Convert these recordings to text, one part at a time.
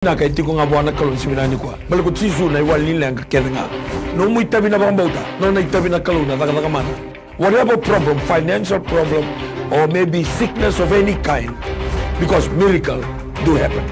Na kay tiko nga buwan na kalon siminani kwa. Balakot sisu na iwalin lang kaketa nga. No mo itabi na bang bauta. No na itabi na kalon na taka-takamana. Whatever problem, financial problem, or maybe sickness of any kind, because miracle do happen.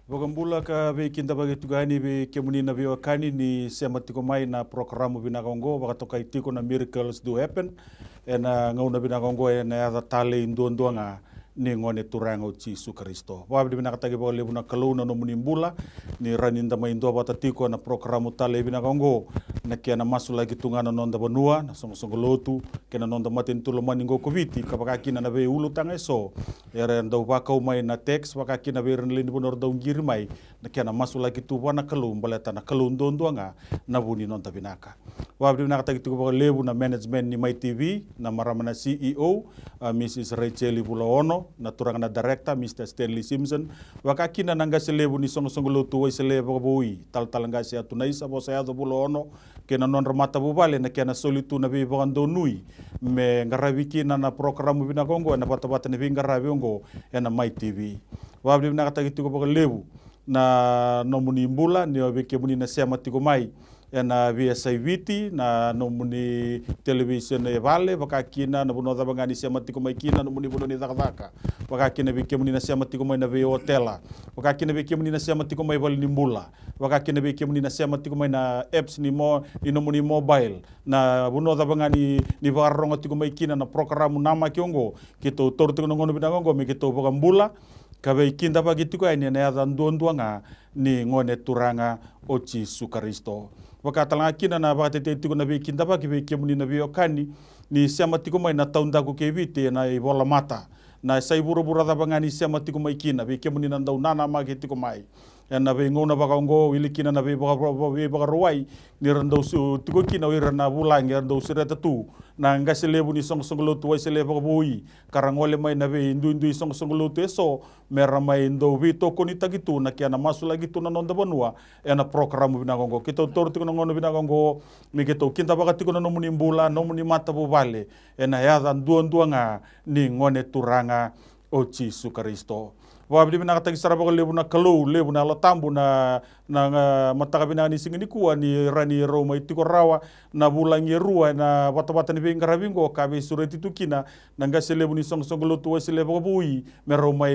Bogambula ka be kinda bagi tugani be kemuni na be wakani ni sema tiko mai na programu binakongo wakatoka itiko na miracles do happen ena ngauna binakongo ena ada tale indondua nga ni ngone turanga o Yesu Kristo. Wabdi binakatagi ba lebu na kaluna no munimbula ni raninda maindo batatiko na programu tale binakongo na kia na masu lagi tungana nonda banua na songolotu kena nonda matin tulo maningo koviti kapakaki na be ulu tanga so era ndau bakau mai na text wakaki na be renlin bunor daung giri mai na kia na masu lagi tu wana kalum baleta na kalun dondoanga na buni nonda binaka. Wabdi binakatagi tiko ba lebu na management ni Mai TV na maramana CEO Mrs. Rachel Ibulaono na turanga na director Mr. Stanley Simpson wakaki na nanga selebu ni songolotu wai selebu boi tal-talanga sia tunai sa bosa do Ibulaono kena non remata bubale na kena solitu na be bogando nui me ngaraviki na programu binakongo na bata-bata na bingaraviongo na Mai TV. Wabdi binakatagi tiko ba lebu na nomuni mbula ni obeke muni na sema tiko mai na VSIVT na nomuni television e vale wakakina na buno bangani sema tiko mai kina nomuni buno ni zakaka wakakina beke muni na sema tiko mai na ve hotela wakakina beke muni na sema tiko mai vale ni mbula wakakina beke muni na sema tiko mai na apps ni mo nomuni mobile na buno bangani ni varongo tiko mai kina na programu nama kiongo kito torto ngono binango me kito bogambula kabe kinda bagi tiko ai ne ada ndonduanga ni ngone turanga o Yesu Kristo. Wakatala kina na bakate tiko na be kinda bagi be kemuni na be okani ni sema tiko mai na taunda ko kevite na ibola mata na sai buru-buru da bangani sema tiko mai kina be kemuni na ndau nana magi tiko mai na be ngona bakango wilikina na be bagaruai ni randau su tiko kina wirana bulangi randau sireta tu na ngaselebu ni song-songolotu wai selebu boi karangole mai na be indu song-songolotu eso mera mai ndo vito koni tagitu na kia na masu lagi tu na nonda banua na programu binakongo kita tor tiko na ngono binakongo mi kita kinta baka tiko na nomuni mbula nomuni mata bubale na yada ndua nga ni ngone turanga o Yesu Kristo. Wabdi binakatagi sarabako lebu na kalau lebu na latambu na mataka binani singini kuwa ni rani Roma itiko rawa na bulangi rua na bata-bata ni bengarabingo kabe sureti tukina na ngase lebu ni song-songolotu wasi lebu kabui me Roma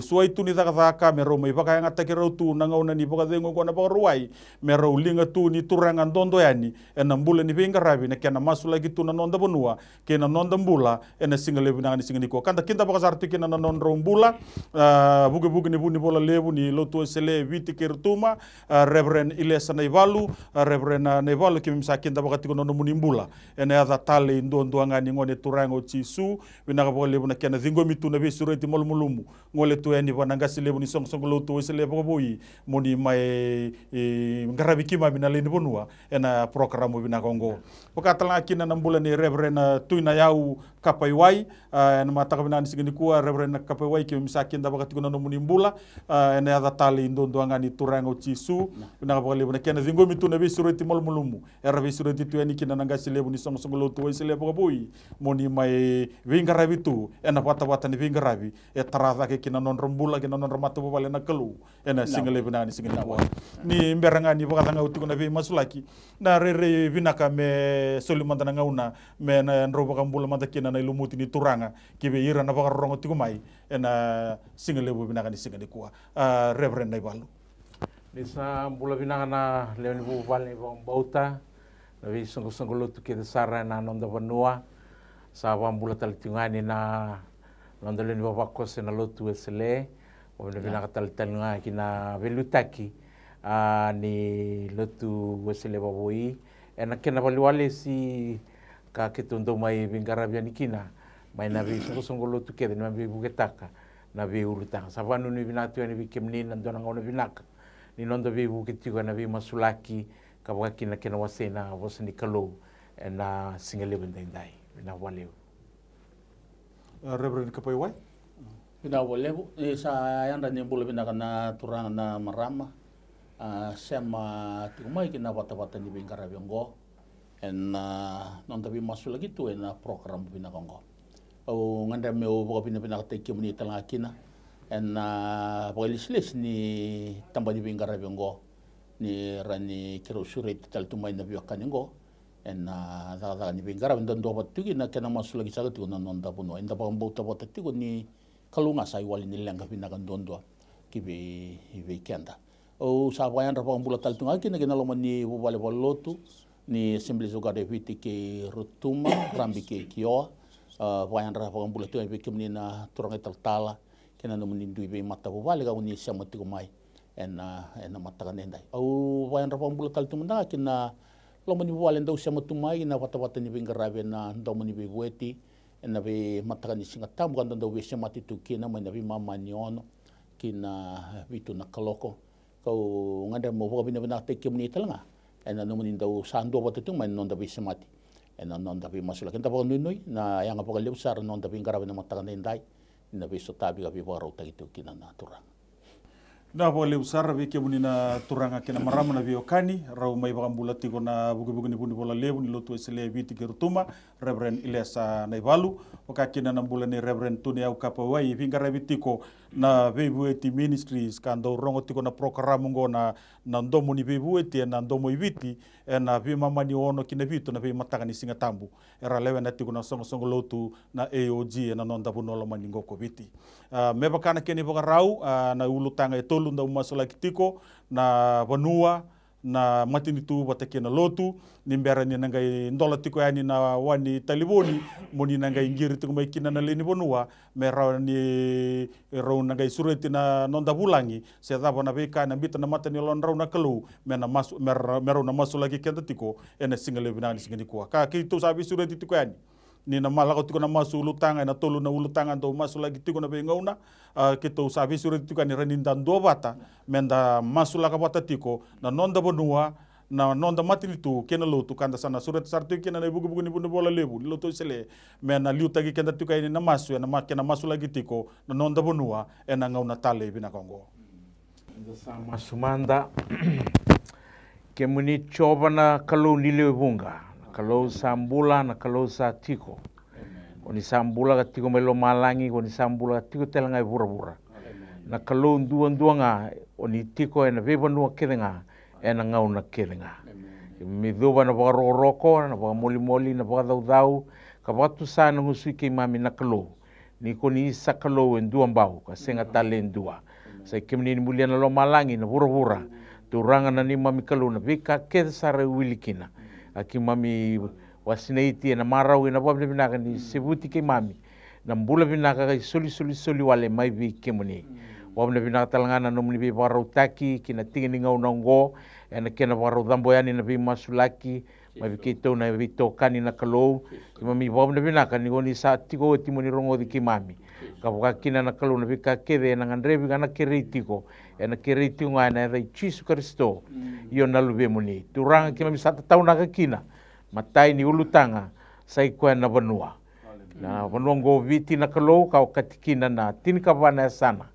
suai tu ni taka me Roma baka yang atake rautu na ngauna ni baka dengo kwa na baka ruai me linga tu ni turanga ndondo yani na mbula ni bengarabi na kena masu lagi tu na nonda bonua kena nonda mbula na singa lebu na singini kuwa kanta kinta baka sartu kena na nonda mbula buge-buge ni buni bola lebu ni lotu sele viti kertuma Reverend Ilesa Naivalu Reverend Naivalu kimi msakin da bakati kono muni mbula ene ada tale ndondoanga ni ngone turango Yesu winaka bola lebu na kena zingo mitu na besureti molmulumu ngole tu eni bananga lebu ni song lotu sele boi moni mai ngarabi kima bina le bonua ena programu bina kongo pokatala kina na mbula ni Reverend Tuina Yau Kapaiwai na mataka bina ni sigini kuwa Reverend Kapaiwai kimi msakin da bakati kono muni mbula ene ada tale ndondoanga ni turango Yesu winaka bola lebu na kena zingo mitu na besureti molmulumu era besureti tu eni kina nanga lebu ni song lotu sele boi moni mai vingarabi tu ena bata-bata ni vingarabi tarada ke kina non rembula kina non remata bobale na kelu ena single bina ni single wa ni mberanga ni bakatanga utuko na vi masulaki na rere vinaka me soliman na ngauna me na roba kambula mata kina na ilumuti ni turanga kibe ira na bakarongo tiko mai ena single bina ni single kuwa Reverend Naivalu Nisa bula bina na leoni bobale bauta na vi songolo tu ke sara na nonda banua sa bula talitingani na nonda leni babako na lotu esele wabna binakataltalunga kina velutaki ni lotu esele baboi ena kena baliwale si ka ketondo mai bingarabia nikina mai na vi songo lotu kede na vi buketaka na vi urutanga savanu ni binatu ni bikemni na dona ngona binaka ni nonda vi buketigo na vi masulaki kabaki na kena wasena wasni kalo na singale bendai na waleu Reverend Kapaiwai Pina walebu sa yanda ni bulu bina kana turang na marama sema tingmai kina bata-bata ni bingarabyonggo en nonta bi masu lagi tu en program bina kongo au nganda me o bina kata kimuni tala kina en pagalislis ni tamba ni Bingarabengo ni rani kero suret tal tumai na biwakaningo en daga ni Bingaraben dan dobat tugi na kena masuk lagi sagat ko na nonda puno en tapang bauta bota tigo ni kalunga sai wali ni lenga pinakan dondo kibe ibe kenda o sabayan rapang bulat tal tunga kina kena loman ni bubale bolotu ni Assembly Zoga Deputy ke Rutuma rambi ke Kioa bayan rapang bulat tu ibe kimni na turang tala kena namun indu ibe mata bubale ka uni siamati kumai en mata kanendai au bayan rapang bulat tal tunga kina loman ni bubale ndau siamati kumai na wata ni Bingaraben na ndau mani ibe bueti en nabe mata kan singatam kan ndau ibe siamati tu kina mai nabe mama ni ono kina vitu na kaloko kau ngada mo ko bina te kimni talanga ena no mun indau sando batu tu man non da bisa mati ena non da bi masula kenta pa nui na yang apa kali besar non da Bingaraben na matakan ndai na bi sotabi ga bi baro ta itu kina na turang na boleh usar bi kimni na turanga kina marama na biokani rau mai bagambulati ko na bugi ni bola lebu ni lotu esele biti ke Rutuma Reverend Ilesa Naivalu wakakina na bulan ni Reverend Tuni au kapawai Bingaraben tiko na Bebueti Ministries kando rongo tiko na program ngo na ndomo ni Bebueti na ndomo ibiti na bi mama ni ono kina bitu na bi mataka ni Singatambu era lewe na tiko na songo lotu na AOG na nonda bunolo maningo ko biti meba kana keni bogarau na ulutanga etolu nda umasula kitiko na vanua na matinitu batake na lotu nimbera ni nangai ndola tiko yani na wani taliboni moni nangai ngiri tiko mai kina na leni bonua mera ni rau nangai sureti na nonda bulangi se daba na beka na bita na mata ni lon rau na kalu mena masu mera na masu lagi kenda tiko ena singale binani singani kuwa ka kitu sabi sureti tiko yani ni na malako tiko na masu ulutanga na tolu na ulutanga ndo masu lagi tiko na bengauna kita sabi sureti tiko ni reninda ndo bata menda masu laka bata tiko na nonda bonua na nonda matinitu kena lotu kanda sana surat sartu kena na bugu ni bunu bola lebu lotu sele mena liuta gi kenda tiko ini na masu na kena masu lagi tiko na nonda bonua ena ngauna tale bina kongo sama sumanda kemuni coba na kalau nile bunga kalau sambula na kalau sa tiko oni sambula ka tiko melo malangi oni sambula ka tiko telangai bura-bura na kalau duang-duanga oni tiko ena beba nua kedenga ena ngau na kedenga mi doba na baka roko na baka moli-moli na baka dau-dau ka baka tu sana ngusui ke mami na kalau ni koni isa kalau en duang bau ka senga tale en dua sa kemni ni mulia na lo malangi na bura-bura turanga na ni mami kalau na bika keda sara wilikina aki mami wasinaiti na marau ina bobne binaka ni sebuti ke mami na mbula binaka kai soli wale mai bi kemuni bobne binaka talangana no muni bi barau taki kina tingini ngau nongo ena kena barau damboyani na bi masulaki mai bi kito na bi tokani na kalau ki mami bobne binaka ni goni sa tiko timoni rongo di ki mami ka kina na kalau na bi ka kede na ngandrebi kana keritiko ena keriti nga na dai Jesus Kristo iyo na lube muni turanga ki mami sata tau na kina matai ni ulutanga sai kwa na banua ngo viti na kalau kau katikina na tinika bana sana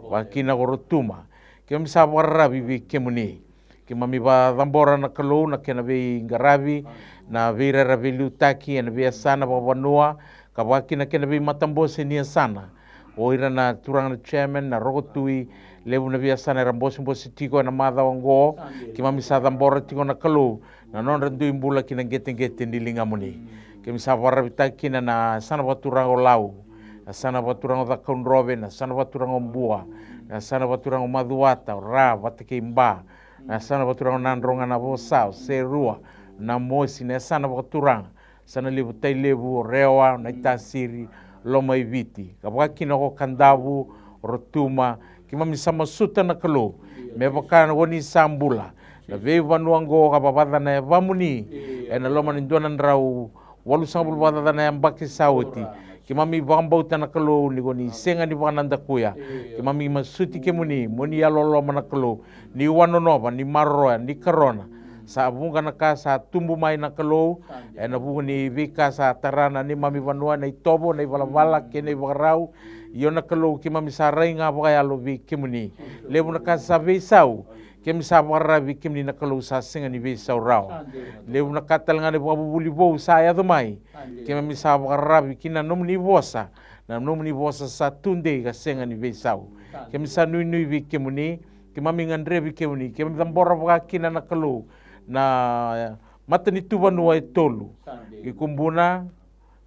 wakina Rutuma ki mami sabara bibi kemuni ki mami ba dambora na kalau na kena be ngarabi na vira ravilu taki na be sana ba banua ka wakina kena be matambose ni sana oira na turanga na chairman na rogotui lebu na biasa na rambosi tiko na madhawango ki mami sa dambora tiko na kalau na non rendu imbula kina gete ni linga muni ki misa warabita kina na sana baturango lau na sana baturango da konrobe na sana baturango mbua na sana baturango maduata ra batake imba na sana baturango nandronga na bosao serua na mosi na sana baturanga sana lebu tai lebu rewa na itasiri loma ibiti kabwa kina ko kandabu Rutuma ki mami sama suta na kalau me bakana woni sambula na ve vanuango ka babada na vamuni ena loma ni donan rau walu sambul babada na mbaki sauti ki mami vambau na kalau ni goni senga ni vananda kuya ki mami masuti ke muni ya lolo mana kalau ni wanonova ni marroa ni corona sa bunga na ka sa tumbu mai na kalau ena bunga ni vika sa tarana ni mami vanua na itobo na ivala ke ni varau iyo na kalau ki mami sa rainga baka lo vi kimuni lebu na ka sa vesau kem sa warra vi kimni na kalau sa singa ni vesau rao lebu na ka talanga ni babu buli bo sa ya domai kem mami sa warra vi kina nom ni bosa na nom ni bosa sa tunde ka singa ni vesau ke misa nui vi ke muni ke mami ngandre vi ke muni ke tambora baka kina na kalau na matani tu vanua tolu ke kumbuna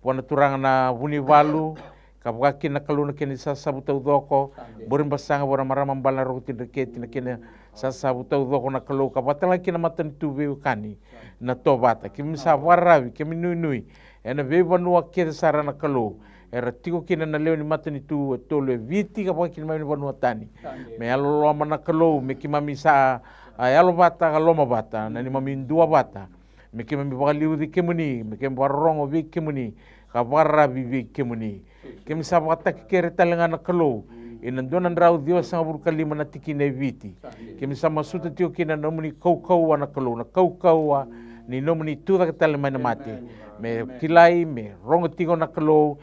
wana turanga na vuni valu kapaka kina kalau na kene sa sabutau doko borin basanga bora marama mbala rotin reketi na kene sa sabutau doko na kalau kapatala kina matani tu vi kani na tobata ke misa waravi ke nui ena ve vanua ke sarana kalau era tiko kina na leo ni matani tu tolu viti kapaka kina mai vanua tani me alo lo mana kalau me ki mami sa alo bata kaloma bata na ni mami dua bata me ki mami bakaliu di kemuni me ke barongo vi kemuni kapara vi kemuni ke misa bata kere talenga na kalau ina dona ndrau dio sanga burkali mana tiki ne viti ke misa masuta tio kina nomuni kau na kalau na kau ni nomuni tu da tale mai na mate me kilai me rongo tigo na kalau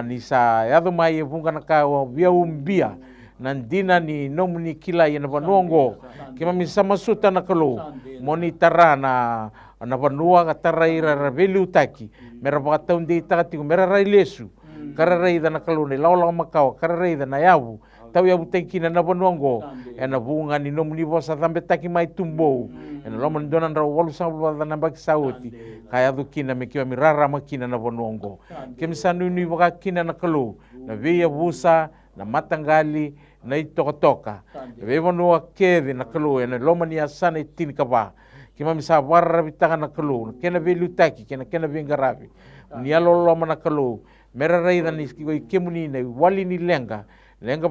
ni sa yado mai vunga na ka via umbia nandina ni nomuni kilai na vanongo ke mami sama suta na kalau moni tarana na vanua ka taraira ravelu taki mera bata undi takati mera railesu kararai da na kalau ni laula makau kararai da na yavu tau yavu tekina na vanongo ena vunga ni nomuni vosa tambe taki mai tumbo ena loman dona ndra walu sangwa da na baki sauti kaya dukina me kiwa mirara makina na vanongo kemisa nui baka kina na kalau na via vusa na matangali na itoka ve vanua keve na kalau ena loman ya sana itini kaba kima misa warra bitaka na kalau kena velu taki kena vengaravi ni alolo mana kalau mera raida ni kemuni na wali ni lenga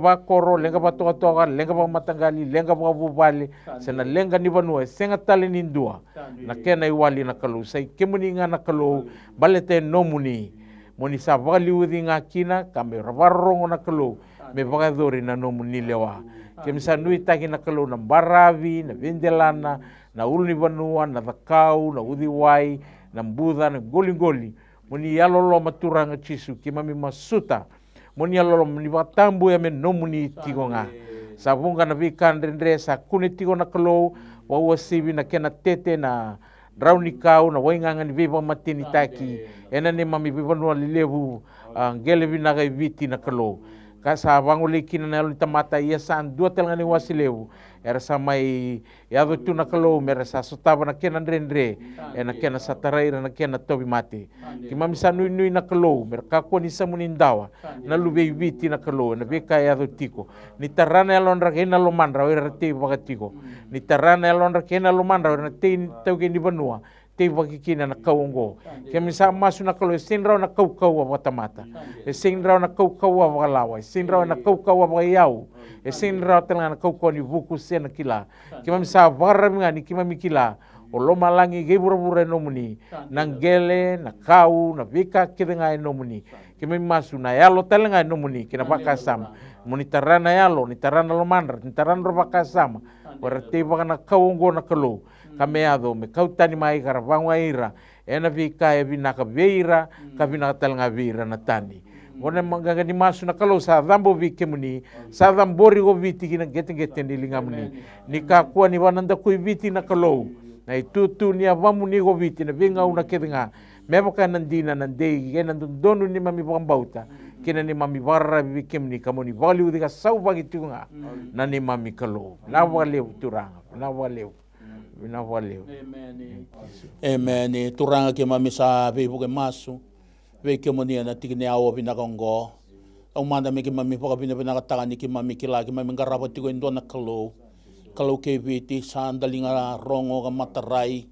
ba koro lenga ba toka lenga ba matangali lenga ba bubali sena lenga ni vanua senga tali ni dua na kena iwali na kalau sai kemuni nga na kalau balete nomuni moni sa vali udi nga kina kame ravarrongo na kalau me bagadori na nomuni lewa kemisa nui taki na kalau na baravi na vendelana na ulni vanua na vakau na udiwai na mbudha na goli moni yalolo maturanga chisu kimami masuta moni yalolo moni vatambu ya men nomuni tigonga sabunga na vikan rendre sa kune tigo na kalau wa sibi na kena tete na rauni kau na wainganga ni viva matini taki ena ni mami vanua lilevu ngele vinaga viti na kalau kasa banguli kina na lita mata ia san dua telanga ni wasilevu era samai yado tu na kalau mera sa sotaba na kena rendre ena kena sataraira na kena tobi mate kima misa nui na kalau mera kako ni samunindawa na lube viti na kalau na beka yado tiko ni tarana alonra kena lo mandra era te bagatiko ni tarana alonra kena lo mandra era te tauke ni banua te wakikina na kaungo ke misa masu na kalau sinrau na kau wa tamata sinrau na kau wa walawa sinrau na kau wa yau sinrau tengah na kau ni buku sen kila kima misa warra ni kima mikila olo malangi gebura nomuni nanggele na kau na vika kidenga nomuni kima masu na yalo telenga nomuni kina bakasam muni tarana yalo ni tarana lo mandra ni tarana ro bakasam berarti bakana kaungo na kalau kameado me kautani mai karavangwa ira ena vika e vinaka veira ka vinaka talanga veira na tani ona manganga ni masu na kalau sa dhambo vike muni sa dhambori go viti kina gete ni lingamuni ni kakua ni wananda kui viti na kalau na itutu ni avamu ni go viti na vinga una kedenga mebaka nandina nandei kena donu ni mami bambauta kina ni mami warra vike muni kamoni vali udika sau bagi tunga na ni mami kalau na waleu turanga na waleu valeu. Amen. Turanga ke mami sa vebu ke masu. Ve ke monia na tikne awo binakongo. Ang manda me ke mami paka binakataka ni ke mami kila ke mami garapa tiko endo na kalau. Kalau ke viti sa andalinga rongo ka matarai.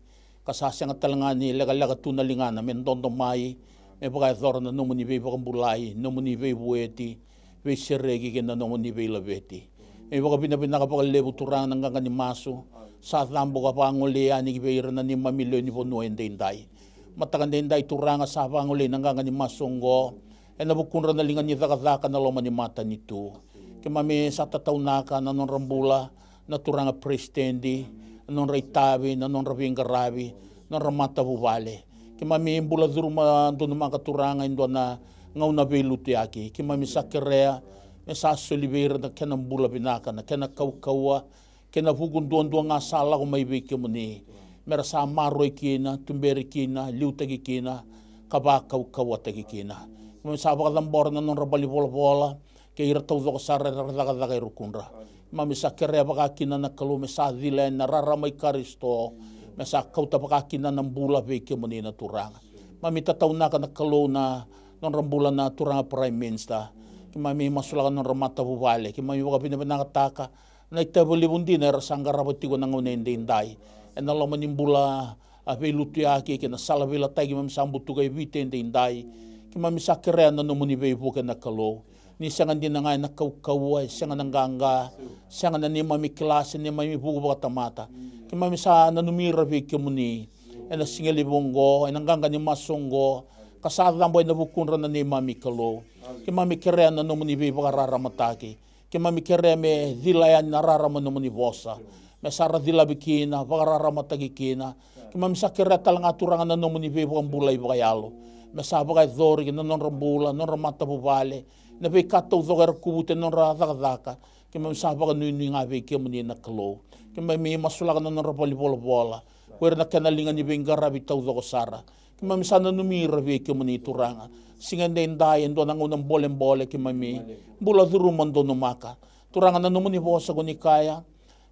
Kasasang talanga ni lega tunalingana men dondo mai. Me paka thor na nomuni ve paka bulai, nomuni ve bueti. Ve seregi ke na nomuni ve laveti. Me paka binaka paka lebu turanga nang ni masu. Sa thambo ka panguli ani kibeira na ni mamilo ni pono endai matakan endai turanga sa panguli nanganga ni masongo ena bukunra na lingan ni zakazaka na loma ni mata nitu ke mami sa tataunaka na non rambula na turanga prestendi non reitabi na non rabingarabi na ramata buvale ke mami mbula duruma dono maka turanga indo na ngauna beluti aki ke mami sakerea me sa solibeira na kenam bula binaka na kena kaukaua kena fugun duan nga sala ko may bike mo ni mera sa maroy kina tumberi kina liutagi kina kabakaw kawatagi kina mo sa bakadambor na non rabali bola ke ira tau doko sara daga rukunra mami sa kere pakakina na kalu me sa dile na raramai karisto me sa kauta pakakina na bula ve ke moni na turanga mami tatau na kana kalu na non rambula na turanga prime minister ki mami masulakan non ramata buvale ki mami waka pinapinakataka na itabuli bundi na rasangara pati ko nang unende indai en na lama nimbula ave lutu yake ke na sala vela tai ki mami sambutu kai vite indai ki mami sakere na no muni ve buke na kalo ni sangan din nga na kau sangan nanganga sangan na ni mami klase ni mami buku baka tamata ki mami sa nanumira ve ke muni en na singeli bongo en nanganga ni masongo kasada boy na bukunra na ni mami kalo ki mami kere na no muni ve baka raramataki ki mami kere me dilaya na rarama no muni bosa me sara dila bikina baka raramataki kina ki mami sa kere talang aturangan na no muni ve baka bulay baka yalo me sa baka dhori ki na non rambula non ramata bubale na be katau dhogar kubute non radakadaka ki mami sa baka nui nga ve ki muni na kalo ki mami masulaka na non rapali bola kuer na kenalingan ni bengarabi tau dhogo sara ki mami sana numira ve ki muni turanga singan den dai endo nang unang bolem-bole ki mami bula duru mondo numaka turanga na numuni bosa ko ni kaya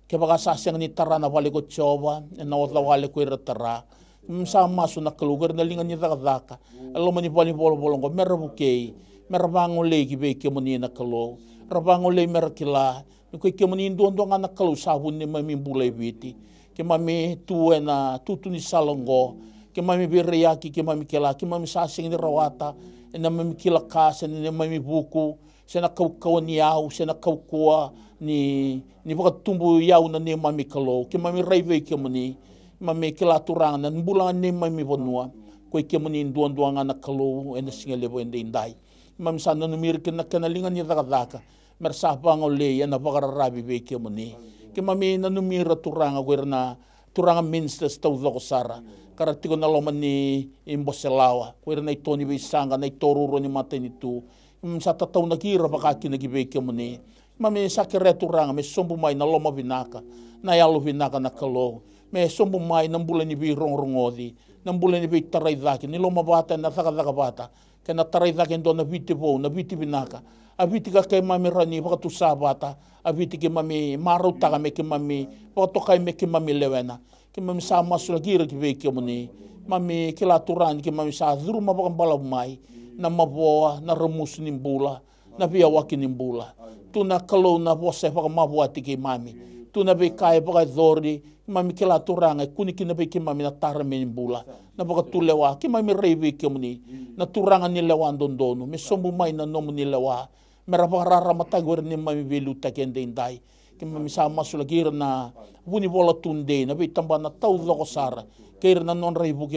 ke baka sasyang ni tara na wale ko choba na wala wale ko iratara sa masu na kalugar na lingan ni daka alo mani boli bolo ko merabukei merabangole ki ve ki muni na kalo rabangole merakila ko ki muni ndo nga na kalu sabun ni mami bulay biti ki mami tuwe na tutuni salongo ki mami biriyaki ki mami kila ki mami sasing ni rawata na mami kila kasa ni mami buku sena kau ni yau sena kau ni baka tumbu yau na ni mami kalo ki mami raive ki muni mami kila turang na bulangan ni mami bonua ko ki muni duan nga na kalo en singelevo en indai mami sana numir ki na kenalingan ni daka mersapa ngole ya na baka rabi ve ki muni ki mami na numira turang ko na turanga ministers tau doko sara karati ko na loman ni imboselawa ko na itoni bisanga na itoruro ni mateni tu sa tatau na kira bakaki na gibeke mo ni mami sa kire turanga me sombu mai na loma binaka na yalu binaka na kalo me sombu mai na bulan ni bi rongrongodi na bulan ni bi tarai daki ni loma bata na saka bata ke na tarai daki ndo na biti bo na biti binaka abiti ka kay mami rani baka tu sabata abiti ke mami maru taga me ke mami poto kay me ke mami lewena ki mami sa masul gira ki ve ki muni mami kila turan ki mami sa zuru ma baka balaw mai na maboa na remus nimbula na via waki nimbula tu na kalo na bose baka mabuati ki mami tu na be kai baka dhori mami kila turanga kuni ki na be ki mami na tara me nimbula na baka tulewa ki mami reive ki muni na turanga ni lewa ndondono me sombu mai na nomu ni lewa mera baka rara matagor ni mami velu takende indai ki mami sa masul gira na buni bola tunde na be tamba na tau doko sara kira na non rai buke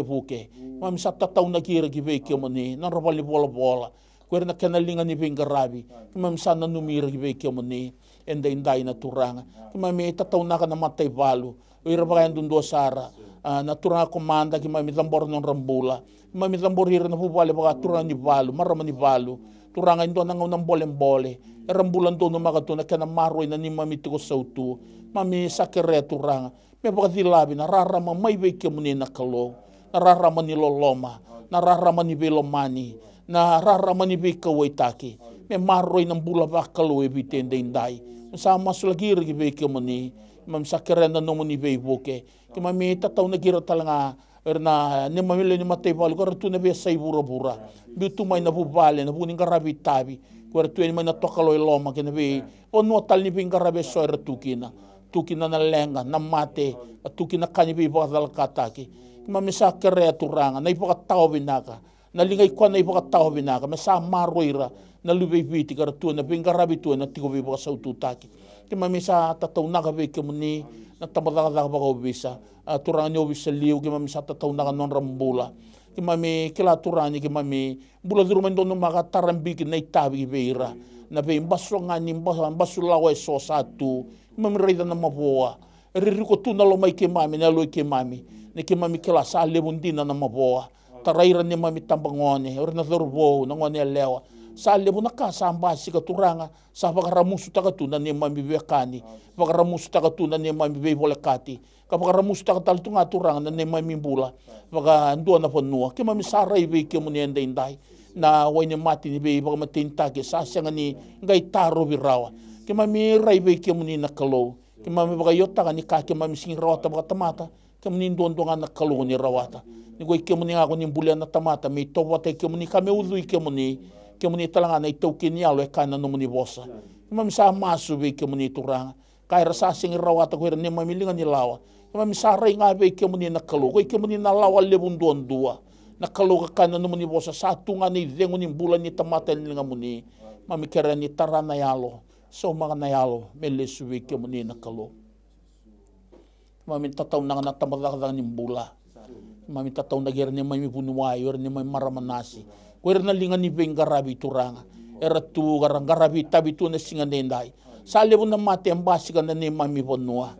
mami sa tatau na kira ki ve ki moni na robali bola kuer na kenalingan ni bengarabi ki mami sa na numira ki ve ki moni enda indai na turanga ki mami tatau na kana matai balu ira baka ndundo sara na turanga komanda ki mami tambor non rambula ki mami tambor ira na bubale baka turanga ni balu marama ni balu turanga ndo na nang bolem-bole rambulan to no makato na kana maroy na ni mami tiko sautu mami sakere turanga me baka dilabi na rarama mai ve ke muni na kalo na rarama ni loloma na rarama ni belomani na rarama ni be kawaitaki me maroy ng bula ba kalo e bitende indai sa masulagir ki ve ke muni mami sakere na no muni ve boke ki mami tataw na gira talanga erna ne mamile ni matay balu ko tu na be say bura bitu mai na bubale na buning karabi tabi ko tu ni mai na tokalo loma ke na be ono tal ni bing karabe so tukina na lenga na mate tukina kani be bakal kataki mami sa kere turanga na ipo tao binaka na lingay ko na ipo tao binaka me sa maroira na lube biti kar tu na bing karabi tu na tiko be bakal saututaki ki mami sa tataw na ka be ke muni na tabada ka ba ko bisa turang nyo bisa liu ki mami sa tataw na non rambula ki mami kila turani ki mami bula duru men dono maka tarambi ki na itabi ki beira na be imbaso nga ni imbaso lawa so satu mami reida na maboa riri ko tu na lo mai ki mami na lo ki mami ni ki mami kila sa lebundina na maboa taraira ni mami tambangone or na dorbo na ngone lewa sa lebu na kasamba si katuranga sa pakaramusu takatuna ni mami bekani pakaramusu takatuna ni mami bebolekati kapakaramusu takatal tunga turanga na ni mami bula paka ndua na ponua ki mami sarai be ki muni enda indai na waini mati ni be baka matinta ke sa senga ni ngai taro birawa ke mami rai be ke muni na kalau ke mami baka yota ni ka ke mami sing rawata baka tamata ke muni ndondonga na kalau ni rawata ni goi ke muni ako ni bulia na tamata me to wate ke muni ka me udui ke muni talanga na itau ke ni alo e kana no muni bosa ke mami sa masu be ke muni turanga kai rasa sing rawata ko ni mami linga ni lawa ke mami sa rai nga be ke muni na kalau goi ke muni na lawa lebun dua na kalau ka kana no muni bosa sa tunga ni vengo ni bula ni tamata ni linga muni mami kera ni tarana yalo so mga na yalo mele suwi ke muni na kalau mami tataw na nga tamadakadang ni bula mami tataw na gira ni mami bunuwayo ni mami maramanasi kuwer na linga ni beng garabi turanga era tu garang garabi tabi tu na singa nenday sa lebu na mati ang basi ka na ni mami bonua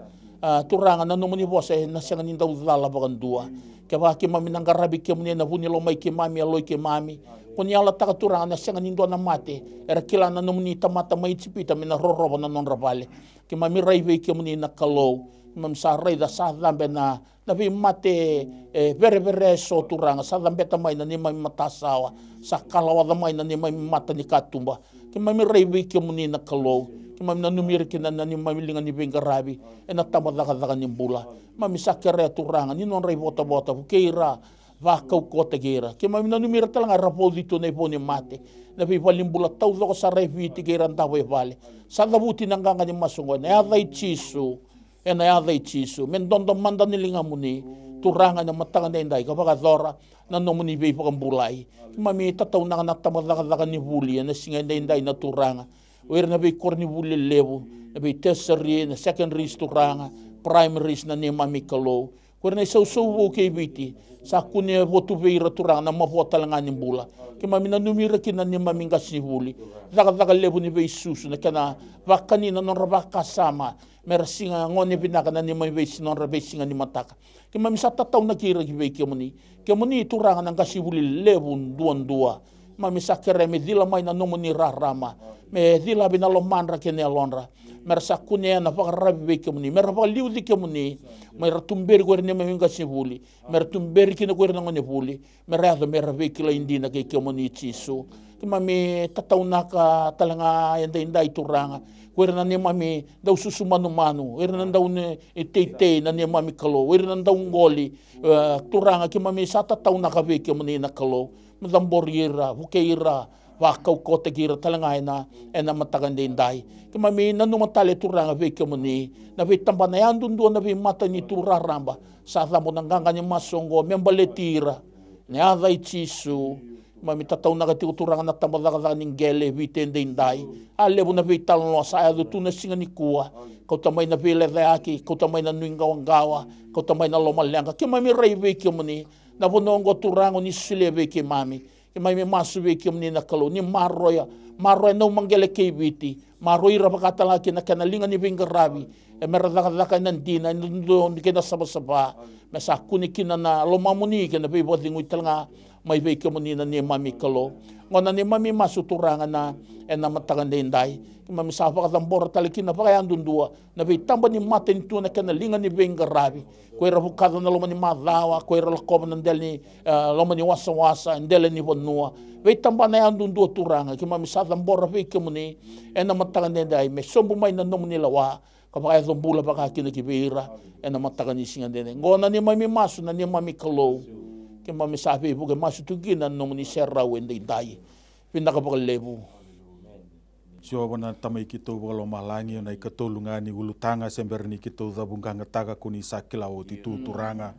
turanga na numuni bosa na singa nindaw lalabagan dua kaya baki mami nang garabi ke muni na bunilo may ke mami aloy ke mami kunyala taka turanga na singa nindo na mati era kila na numuni tamata may tsipita mina roroba na non rabale kaya mami raive ke muni na kalau mami sa rai da sa dambe na bi mate bere so turanga sa dambe tamay na ni mami matasawa sa kalawa damay na ni mami mata ni katumba kaya mami raive ke muni na kalau kaya mami na numiri kina na ni mami linga ni bengarabi na tamadaka ni bula mami sa kere turanga ni non rai bota keira vakau kota gira ke mami na numira talanga rapo dito na iponi mate na pipalim bula tau ko sa reviti gira ndawe vale sa dabuti nanganga ni masungo na yadai chisu na yadai chisu men dondo manda nilinga muni turanga na matanga na indai kapag dora na nomuni be pa bulai mami tataw na tamadaka ni buli na singa na indai na turanga wer na be korni buli level na be tertiary na secondary turanga primary na ni mami kalau wer na so ke biti sa kunya votu veira turang na mapota nga ni bula ke mami na numira kina ni mami ngasi buli daga lebu ni be susu na kana vakani na non rabaka sama merasinga ngone binaka na ni mami be sinon rabe singa ni mataka ke mami sa tataw na kira ki be ke muni turang na ngasi buli lebu dua mami sa kere me dila mai na nomuni rarama me dila binalo manra ke ne lonra mersa kunya na pakarabi be ke muni mer pa liudi ke muni mer tumberi ko ne mami ngasi buli mer tumberi kina ko ngone buli mer ya mer be kila indina ke muni chisu ke mami tataw na ka talanga inda turanga ko na ni mami daw susu manu wer na daw ne itete na ni mami kalo wer na daw ngoli turanga ke mami sa tataw na ka be ke muni na kalo madamborira hukeira wakau kota gira talanga na matagan dai ke mami nanu matale turanga be ke muni na be tamba na yandundu na be mata ni turaramba sa tamo nanganga ni masongo membaletira ne adai chisu mami tataw na kati turanga na tamba daga ni gele vitende dai alebu na be talno sa adu tu na singa ni kuwa kau tamay na bele aki kau tamay na nuingawangawa kau tamay na lomalanga ke mami rai be ke muni na bonongo turango ni silebe ke mami masu be ke muni na kalau ni maroya no mangele ke biti maroi ra bakata la ke na kanalinga ni bengarabi meradaka nan dina ndo ke na sabasaba mesa kuni kina na lomamuni ke na be bodingu talanga mai be ke muni na ni mami kalau ngona ni mami masu turanga na matagan dai mami sa pa tambor talikina pa kaya dundua na be tamba ni maten tu na kanalinga ni bengarabi ko era bukado na lomani madawa ko era lakom na del ni lomani wasa ndele ni bonua be tamba na dundua turanga ki mami sa tambor be ke muni matagan dai me sombu mai na nomuni lawa kapag ay zombula pa kina kibira matagan ni singa dene ngona ni mami masu na ni mami kalau ke mami sabi po ke masu tugina nomuni serra wende dai pinakapakalebu Sio wana tamai kito walo malangi na ikatolunga ni ulutanga sember ni kito zabunganga taga kuni sakila o titu turanga.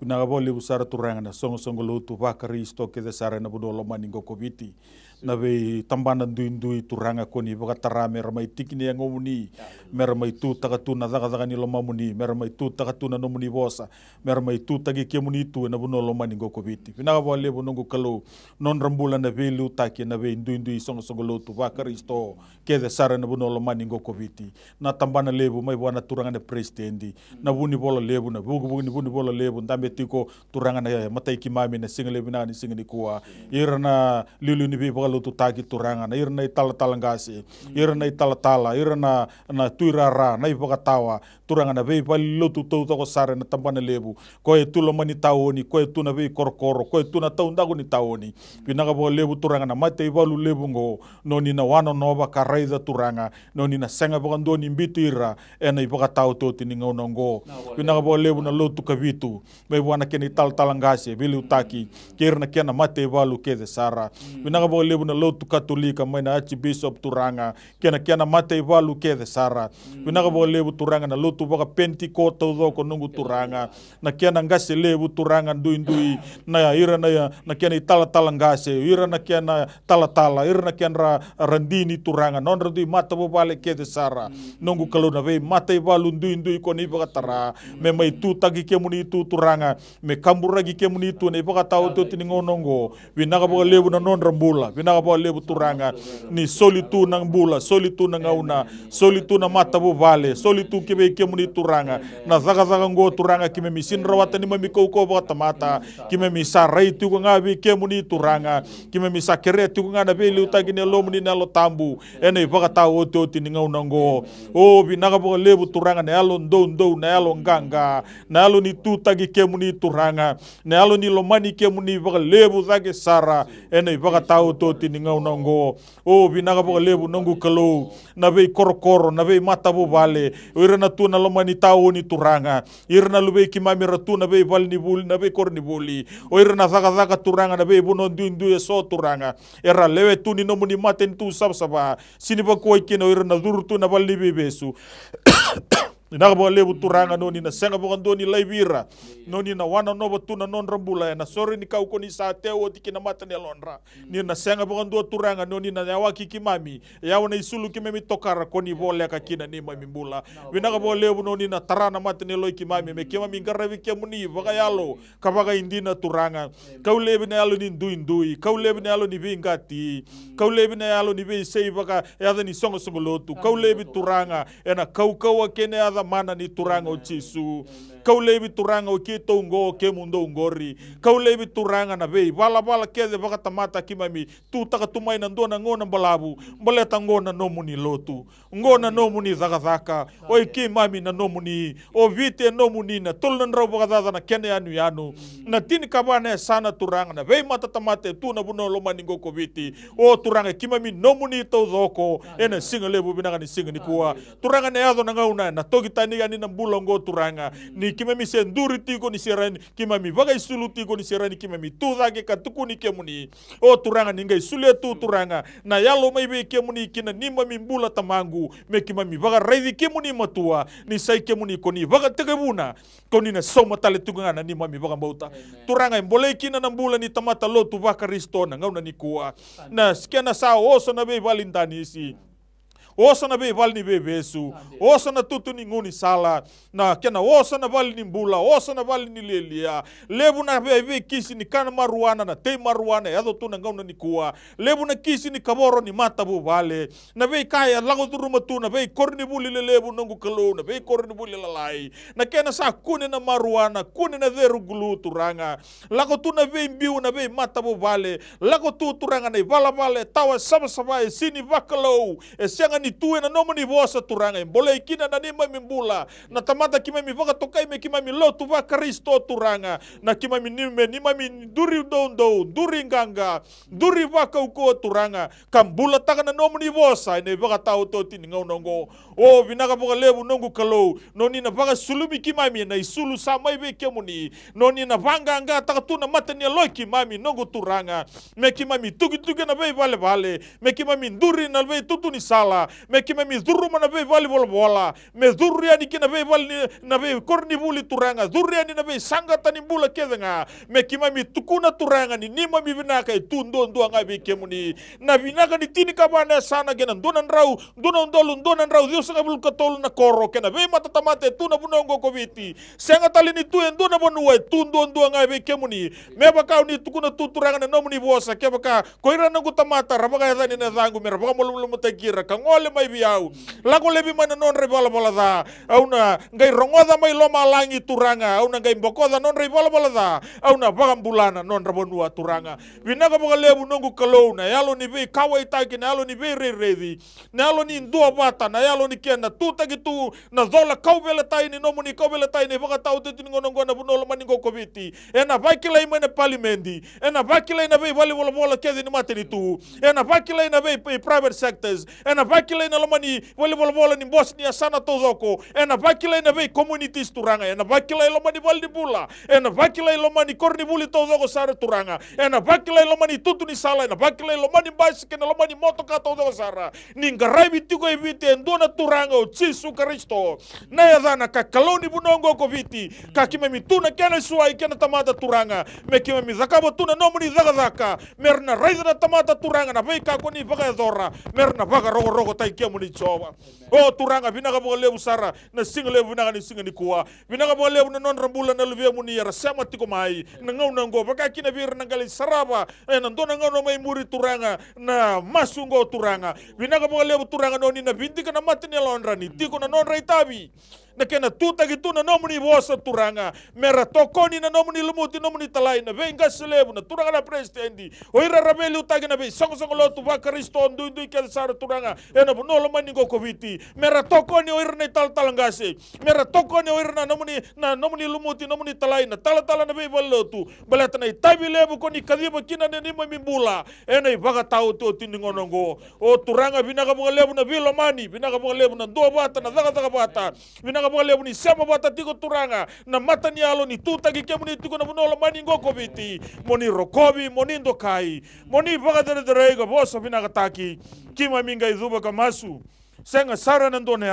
Unaga bole usara turanga na songo lutu bakari stoke de sara na budolo maningo kobiti. Na be tambana duindui turanga kuni bakatarame ramai tikini yang omuni meramai tu takatuna daga ni lomamuni meramai tu takatuna nomuni bosa meramai tu tagi kemuni tu na bunolo maningo kobiti. Unaga bole bunongo kalau non rambulan na be lutaki na be duindui songo lutu bakari sto ke de sara na bunolo maningo kobiti. Na tambana lebu mai buana turanga na presidendi na buni bola lebu na buni bola lebu ndambe tiko turanga na matai kimami na singa lebu na ni singa ni kuwa irana lilu ni be lutu taki turanga na ira na tala ngasi ira na tala ira na tuirara na ipakatawa turanga na vei pali lutu tau toko sare na tampana lebu ko e tula mani taoni ko e tuna vei korokoro ko e tuna tau ndago ni taoni pinaka po lebu turanga na mate ivalu lebu ngo noni na wano nova karaida turanga noni na senga pakando ni mbitu ira e na ipakatao toti ni ngau ngo pinaka po lebu na lutu kavitu me wana keni tala ngasi vili utaki kira na kena mate ivalu kede sara pinaka po lebu na lutu katolika mai na archbishop turanga kena mate ivalu kede sara pinaka po lebu turanga na lutu baka pentiko tau doko nungu turanga na kena ngase lebu turanga ndui na ira na kena tala ngase ira na kena tala ira na kena randini turanga non randui mata bo bale kede sara nungu kalau na vei mata ivalu ndui ko ni baka tara me mai tu tagi kemuni tu turanga me kamburagi kemuni tu ne baka tau tu tiningonongo winaka bo lebu na non rambula winaka bo lebu turanga ni solitu nang bula solitu nang auna solitu na mata bo vale solitu kebe kemuni turanga na zaga ngo turanga kime misin rawata ni mami ko baka mata kime misa rai tu ngabi kemuni turanga kime misa kere tu ngana beli utagi ne lomuni na lo tambu ene baka tau tu tiningonongo o winaka bo lebu turanga ne alo ndo ne alo nganga ne alo ni tu tagi kemuni turanga ne alo ni lomani kemuni baka lebu zage sara ene baka tau tu tiningonongo o winaka bo lebu nongu kalau na vei korokoro na vei mata bo vale ira na tu na lomani tau ni turanga ira na lubei kimami ratu na vei val ni buli na vei kor ni buli o ira na zaga turanga na vei bono ndu so turanga era lewe tu ni nomuni maten tu saba sini ba koi kino ira na duru tu na val ni bebesu Inaka bo lebu turanga noni na senga bo kando ni laibira noni na wana no tu na non rambula na sore ni kau koni sa teo tiki na mata ni lonra ni na senga bo kando turanga noni na yawa kimami yawa na isulu kimami tokara koni vole ka kina ni mami bula winaka bo lebu noni na tarana mata ni loi kimami me kimami ngaravi kemuni baka yalo kabaga indina turanga kau lebu na yalo ni ndui kau lebu na yalo ni vingati kau lebu na yalo ni vei sei baka yada ni songo lotu kau lebu turanga ena kau akene mana ni turanga o Jisu kau lebi turanga o kito ngo ke mundo ngori kau lebi turanga na vei bala kede baka tamata kimami tu taka tumai na ndona ngona balabu boleta ngona nomuni lotu ngona nomuni zaka oi kimami na nomuni o vite nomuni na tulnan rau baka na kene anu na tini kabane sana turanga na vei mata tamate tu na buno lomani ngoko viti o turanga kimami nomuni to zoko ena singa lebu binaka ni singa ni kuwa turanga ne ado na ngauna na togi tani yani na mbulongo turanga ni kimami senduri tiko ni serani kimami vaga isulu tiko ni serani kimami tu zake katuku ni kemuni o turanga ninga isule tu turanga na yalo maibe kemuni kina nima mimbula tamangu me kimami vaga raidi kemuni matua ni sai kemuni koni vaga tegebuna koni na soma tale tuganga ni mami vaga mbauta turanga mbole kina na mbula ni tamata lotu vaka ristona ngauna ni kuwa na skena sao oso na be valintani isi osa na be val ni bebesu osa na tutu ni nguni sala na kena osa na val ni mbula osa na val ni lelia lebu na be kisi ni kana maruana na te maruana yado tu na ngauna ni kuwa lebu na kisi ni kaboro ni mata bu vale na be kaya lago turuma tu na be korni buli lebu nongu kalau na be korni buli lalai na kena sa kune na maruana kune na deru gulu turanga lago tu na be mbiu na be mata bu vale lago tu turanga na vala vale tawa saba sini vakalo sianga ni tue na nomoni vosa turanga boleh kina na nima mimbula na tamata kimami vaka tokai me kimami lotu va Kristo turanga na kimami nima mi duri dondo duri nganga duri vaka uko turanga kambula taka na nomoni vosa ne vaka tau toti ngau nongo o vinaka boka lebu nongu kalau noni na vaka sulubi kimami na isulu samai be kemuni noni na vanga anga taka tu na mata ni loi kimami nongu turanga me kimami tugi na be vale me kimami duri na be tutu ni sala me kimami duru na be vale bola me duru ya ni kina be vale na be korni buli turanga duru ya ni na be sanga tani bula kedenga me kimami tukuna turanga ni nima mi vinaka itu ndo anga be kemuni na vinaka ni tini kabana sana gena donan rau Dios nga bul katol na koro kena be mata tamate tu na bunongo koviti senga tali ni tu endo na bonua tu ndo anga be kemuni me baka ni tukuna tuturanga na nomuni bosa ke baka koira na gutamata rabaga ya ni na zangu me rabaga molum mutakira kangole le mai biau lago lebi mana non re bola bola da auna ngai rongoda mai loma langi turanga auna ngai bokoda non re bola bola da auna bagambulana non rabonua turanga vinaga boga lebu nongu kalona yalo ni be kawai taki na yalo ni be redi na yalo ni ndua bata na yalo ni kena tu tagi tu na zola kaubela tai ni nomu ni kaubela tai ni boga tau te tingono ngona bunolo maningo kobiti ena vakila imene palimendi ena vakila ina be vali bola bola kedi ni mate ni tu ena vakila ina be private sectors ena vakila ina lomani vali bola bola ni Bosnia sana tozoko ena vakila ina be communities turanga ena vakila ilomani vali ni bula ena vakila ilomani korni buli tozoko sara turanga ena vakila ilomani tutu ni sala ena vakila ilomani bicycle ena lomani motoka tozoko sara ningarai bitigo ibite ndona turanga o Jesu Kristo na yadana kakaloni bunongo ko viti kakime mituna kena suai kena tamata turanga mekime mizakabo tuna nomuni zaka merna raida tamata turanga na beika ko ni baga dora merna baga rogo rogo tai kemuni choba o turanga binaga bo lebu sara na singa lebu binaga ni singa ni kuwa binaga bo lebu na non rambula na luvia muni yara sama tiko mai na ngau nango baka kina bir na gali saraba na ndona ngau mai muri turanga na masungo turanga binaga bo lebu turanga noni na bintika na matini lonra ni tiko na non raitabi na kena tuta gitu na nomuni bosa turanga mera tokoni na nomuni lumuti nomuni talai na venga selebu na turanga na presidendi oira rabeli utagi na be songo lotu ba Kristo ndu ke sara turanga ena bunolo maningo koviti mera tokoni oira na tal ngase mera tokoni oira na nomuni lumuti nomuni talai na tala na be balotu balata na itabi lebu koni kadiba kina ni mimbula ena ibaga tau to tindingonongo o turanga binaga mo lebu na bilomani binaga mo lebu na do bata na daga bata binaga mo lebu ni sema bata tiko turanga na mata ni alo ni tuta ki kemu ni tiko na bunolo maningo kobiti moni rokobi moni ndokai moni baga dere ga bosa binaga taki kima minga izuba kamasu senga sara na ndone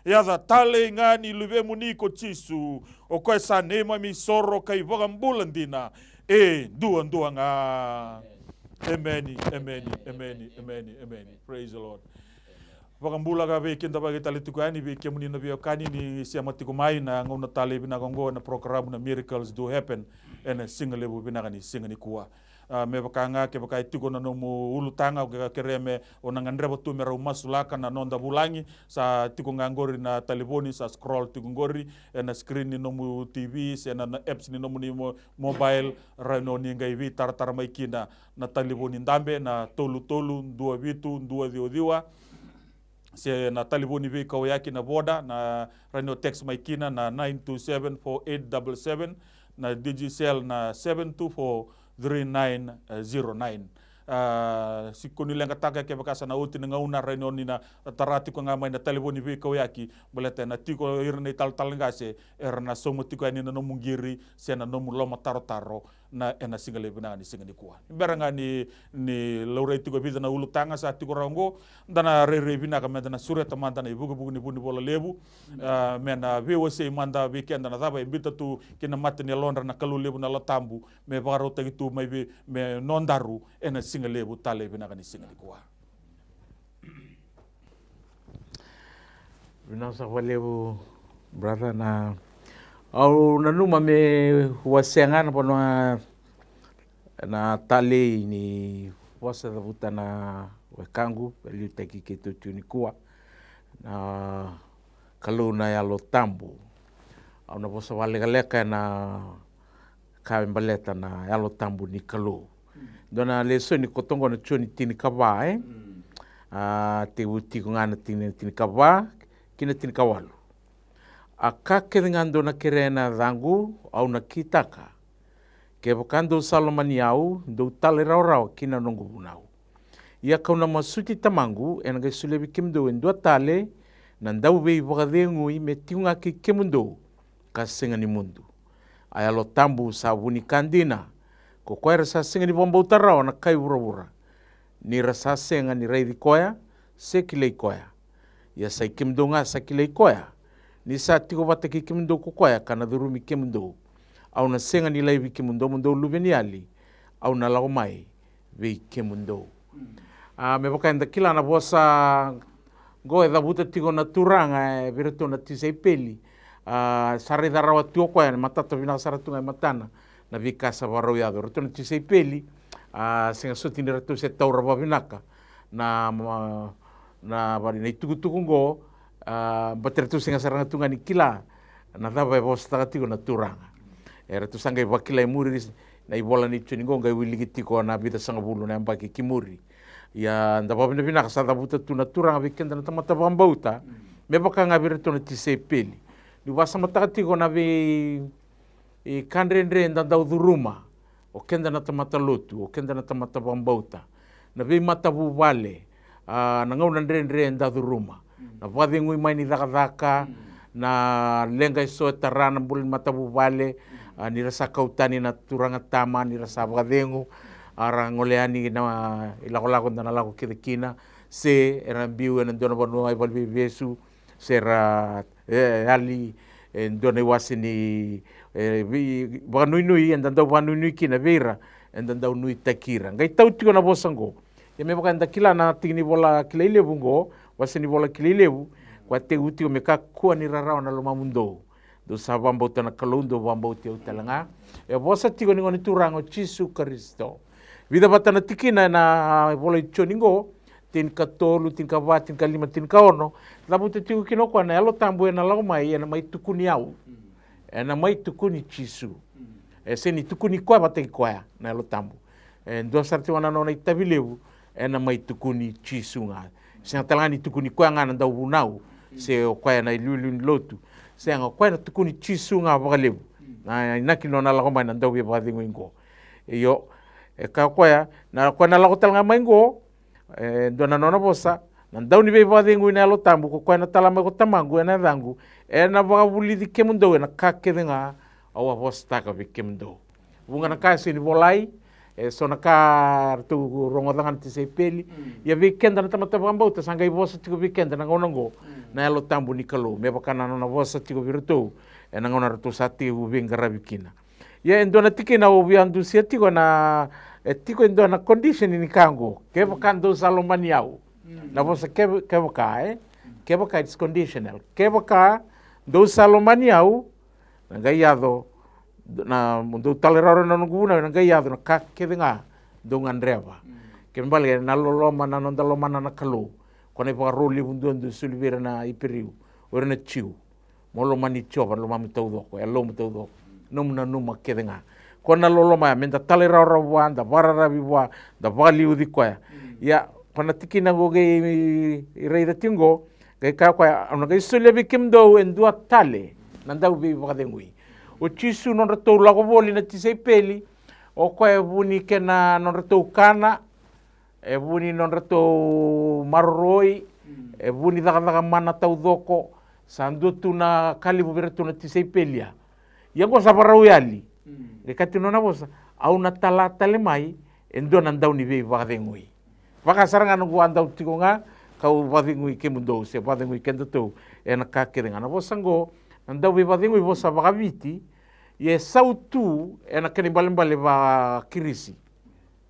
yada tale ngani lube muniko chisu o koe sa nema mi soro kai boga mbulandina dua nga amen praise the Lord. Wakambula ka be kinta bagi tali tukani be kemuni na kani ni siama tikumai na ngona tali bina gongo na program na miracles do happen ena single lebu bina kani singa ni kuwa me bakanga ke bakai tuko na nomu ulutanga ke kereme ona ngandre botu mera umasulaka na nonda bulangi sa tiko ngangori na telefoni sa scroll tiko ngori ena screen ni nomu TV se na apps ni nomu ni mobile rano ni ngai tar mai kina na telefoni ndambe na tolu ndua vitu ndua diwa se na telefoni be kau yaki na boda na rano text mai kina na 9274877 na Digicel na 7243909 sikoni lenga taka ke bakasa na uti nga una reno ni na tarati ko nga mai na telefoni be kau yaki bolete na tiko irne tal ngase erna somo tiko ani na nomungiri se na nomu loma taro na ena singale bina ni singani kuwa beranga ni laure tiko biza na ulu tanga sa tiko rango dana rere bina ka menda na sureta manda na bugu ni bundi bola lebu mena VOC manda weekend na daba bita tu kina matni londra na kalu lebu na latambu me baro tagitu mai me nondaru ena singale bu tale bina ka ni singani kuwa bina sa lebu brother na au nanuma me wasenga na pono na tale ni wasa da buta na wekangu peli taki ke tu ni kuwa na kaluna ya lo tambu au na bosa wale galeka na kaimbaleta na ya lo tambu ni kalu dona leso ni kotongo na choni tini kaba te uti ngana tini kaba kina tini kawalu akake ngando na kerena rangu au na kitaka ke bakando salomani au do tale rau kina nongo bunau ia kauna masuti tamangu enga sulebi kimdo endo tale na ndau be bagadengu i metiunga ki kimundo kasenga ni mundu aya lo tambu sabuni kandina ko koera sa senga ni bombo tarao na kai ura ni rasa senga ni reidi koya sekile koya ia sai kimdo nga sakile koya ni sa tiko bata ki kimundo kukoya kana durumi kimundo au na senga ni laivi kimundo mundo lubeni ali au na lao mai vi kimundo me boka enda kila na bosa goe da buta tiko na turanga virato na tisei peli sare da rawa tuoko ya matata vina saratunga matana na vi kasa varau yado rito na tisei peli senga soti ni ratu se taura vinaka na na bari nei tukutuku ngo bateretu singa saranga tunga ni kila na tava e vosa takatiko na turanga era tu sanga i wakila i muri na i bola ni tuni ngo ngai wiligitiko na bita sanga bulu na ambaki kimuri ya ndapa bina bina kasata buta tu na turanga vikenda na tamata bambauta me baka ngabire tu na tise peli ni wasa matakatiko na vi i kandrendre ndanda uduruma o kenda na tamata lotu o kenda na tamata bambauta na vi mata vuvale na ngau na ndrendre ndada uduruma na vade ngui mai ni daka na lenga iso tarana bulin mata vuvale ni rasa kautani na turanga tama ni rasa vadengu ara ngoleani na ilako na lako kidekina se era biu na dona bono ai valvi vesu sera ali dona wasini vanui andanda vanui kina vera andanda nui takira ngai tau tiko na bosango e me baka ndakila na tingni bola kilele bungo wasini bola kilele kwa te utio me ka kua ni rarao na loma mundo do sabambo tana kalundo bambo te utalanga e bosa tiko ni ngoni turango Jesu Kristo vida batana tikina na bola choningo tin katolu tin kavat tin kalima tin kaono labu te tiko kino kwa na alo tambo na lago mai na mai tukuni au na mai tukuni Jesu e seni tukuni kwa bateki kwa na alo tambo e ndo sarti wana no na itabilevu na mai tukuni Jesu nga se talani tukuni kwa ngana nda ubunau se o kwa na ilulu lotu se nga kwa na tukuni Jesu nga bakalevu na inakino na lago mai na nda ubi badingo ingo yo e ka kwa na lago talanga maingo ndo na nona bosa na nda uni be badingo ina lo tambu ko kwa na talama ko tamangu na dangu na bagabuli di kemundo na kakedenga awa bosta ka be kemundo bunga na kasi ni volai so na ka tu rongodangan ti sepeli ya weekend na tamata bambauta sanga i bosa tiko weekend na ngonongo na elo tambu ni kalo me bakana na bosa tiko virtu na ngona rtu sati u bengara bikina ya endo na tikina o biandu sia tiko na tiko endo na condition ni kango ke bakando salomani au na bosa ke baka ke baka it's conditional ke baka do salomani au na gaiado na mundo taleraro na nguna na gaiado na kakedenga do ngandreva ke mbale na loloma na ndaloma na kalu kone pa roli bundu sulivera na iperiu ora na chiu molo mani choba lo mami todo ko elo mo todo numa numa kedenga kona loloma menda taleraro wanda barara biwa da valiu di kwa ya pana tikina go ge reida tingo ke ka kwa ona ge sulevi kimdo endua tale nanda ubi vakadengui o Jesu non ratou lago voli na tisei peli o kwa e vuni kena non ratou kana e vuni non ratou maroroi e vuni daga mana tau doko sandu tu na kalibu beretu na tisei pelia yango sabarau yali e kati nona bosa au na tala tale mai endo nandau ni be vakadengui vakasaranga no andau tikonga kau vadingui ke mundo se vadingui kendo tu e na kakerenga na bosango nandau be vadingui bosa vakaviti ye sautu e na kanimbalimbali va kirisi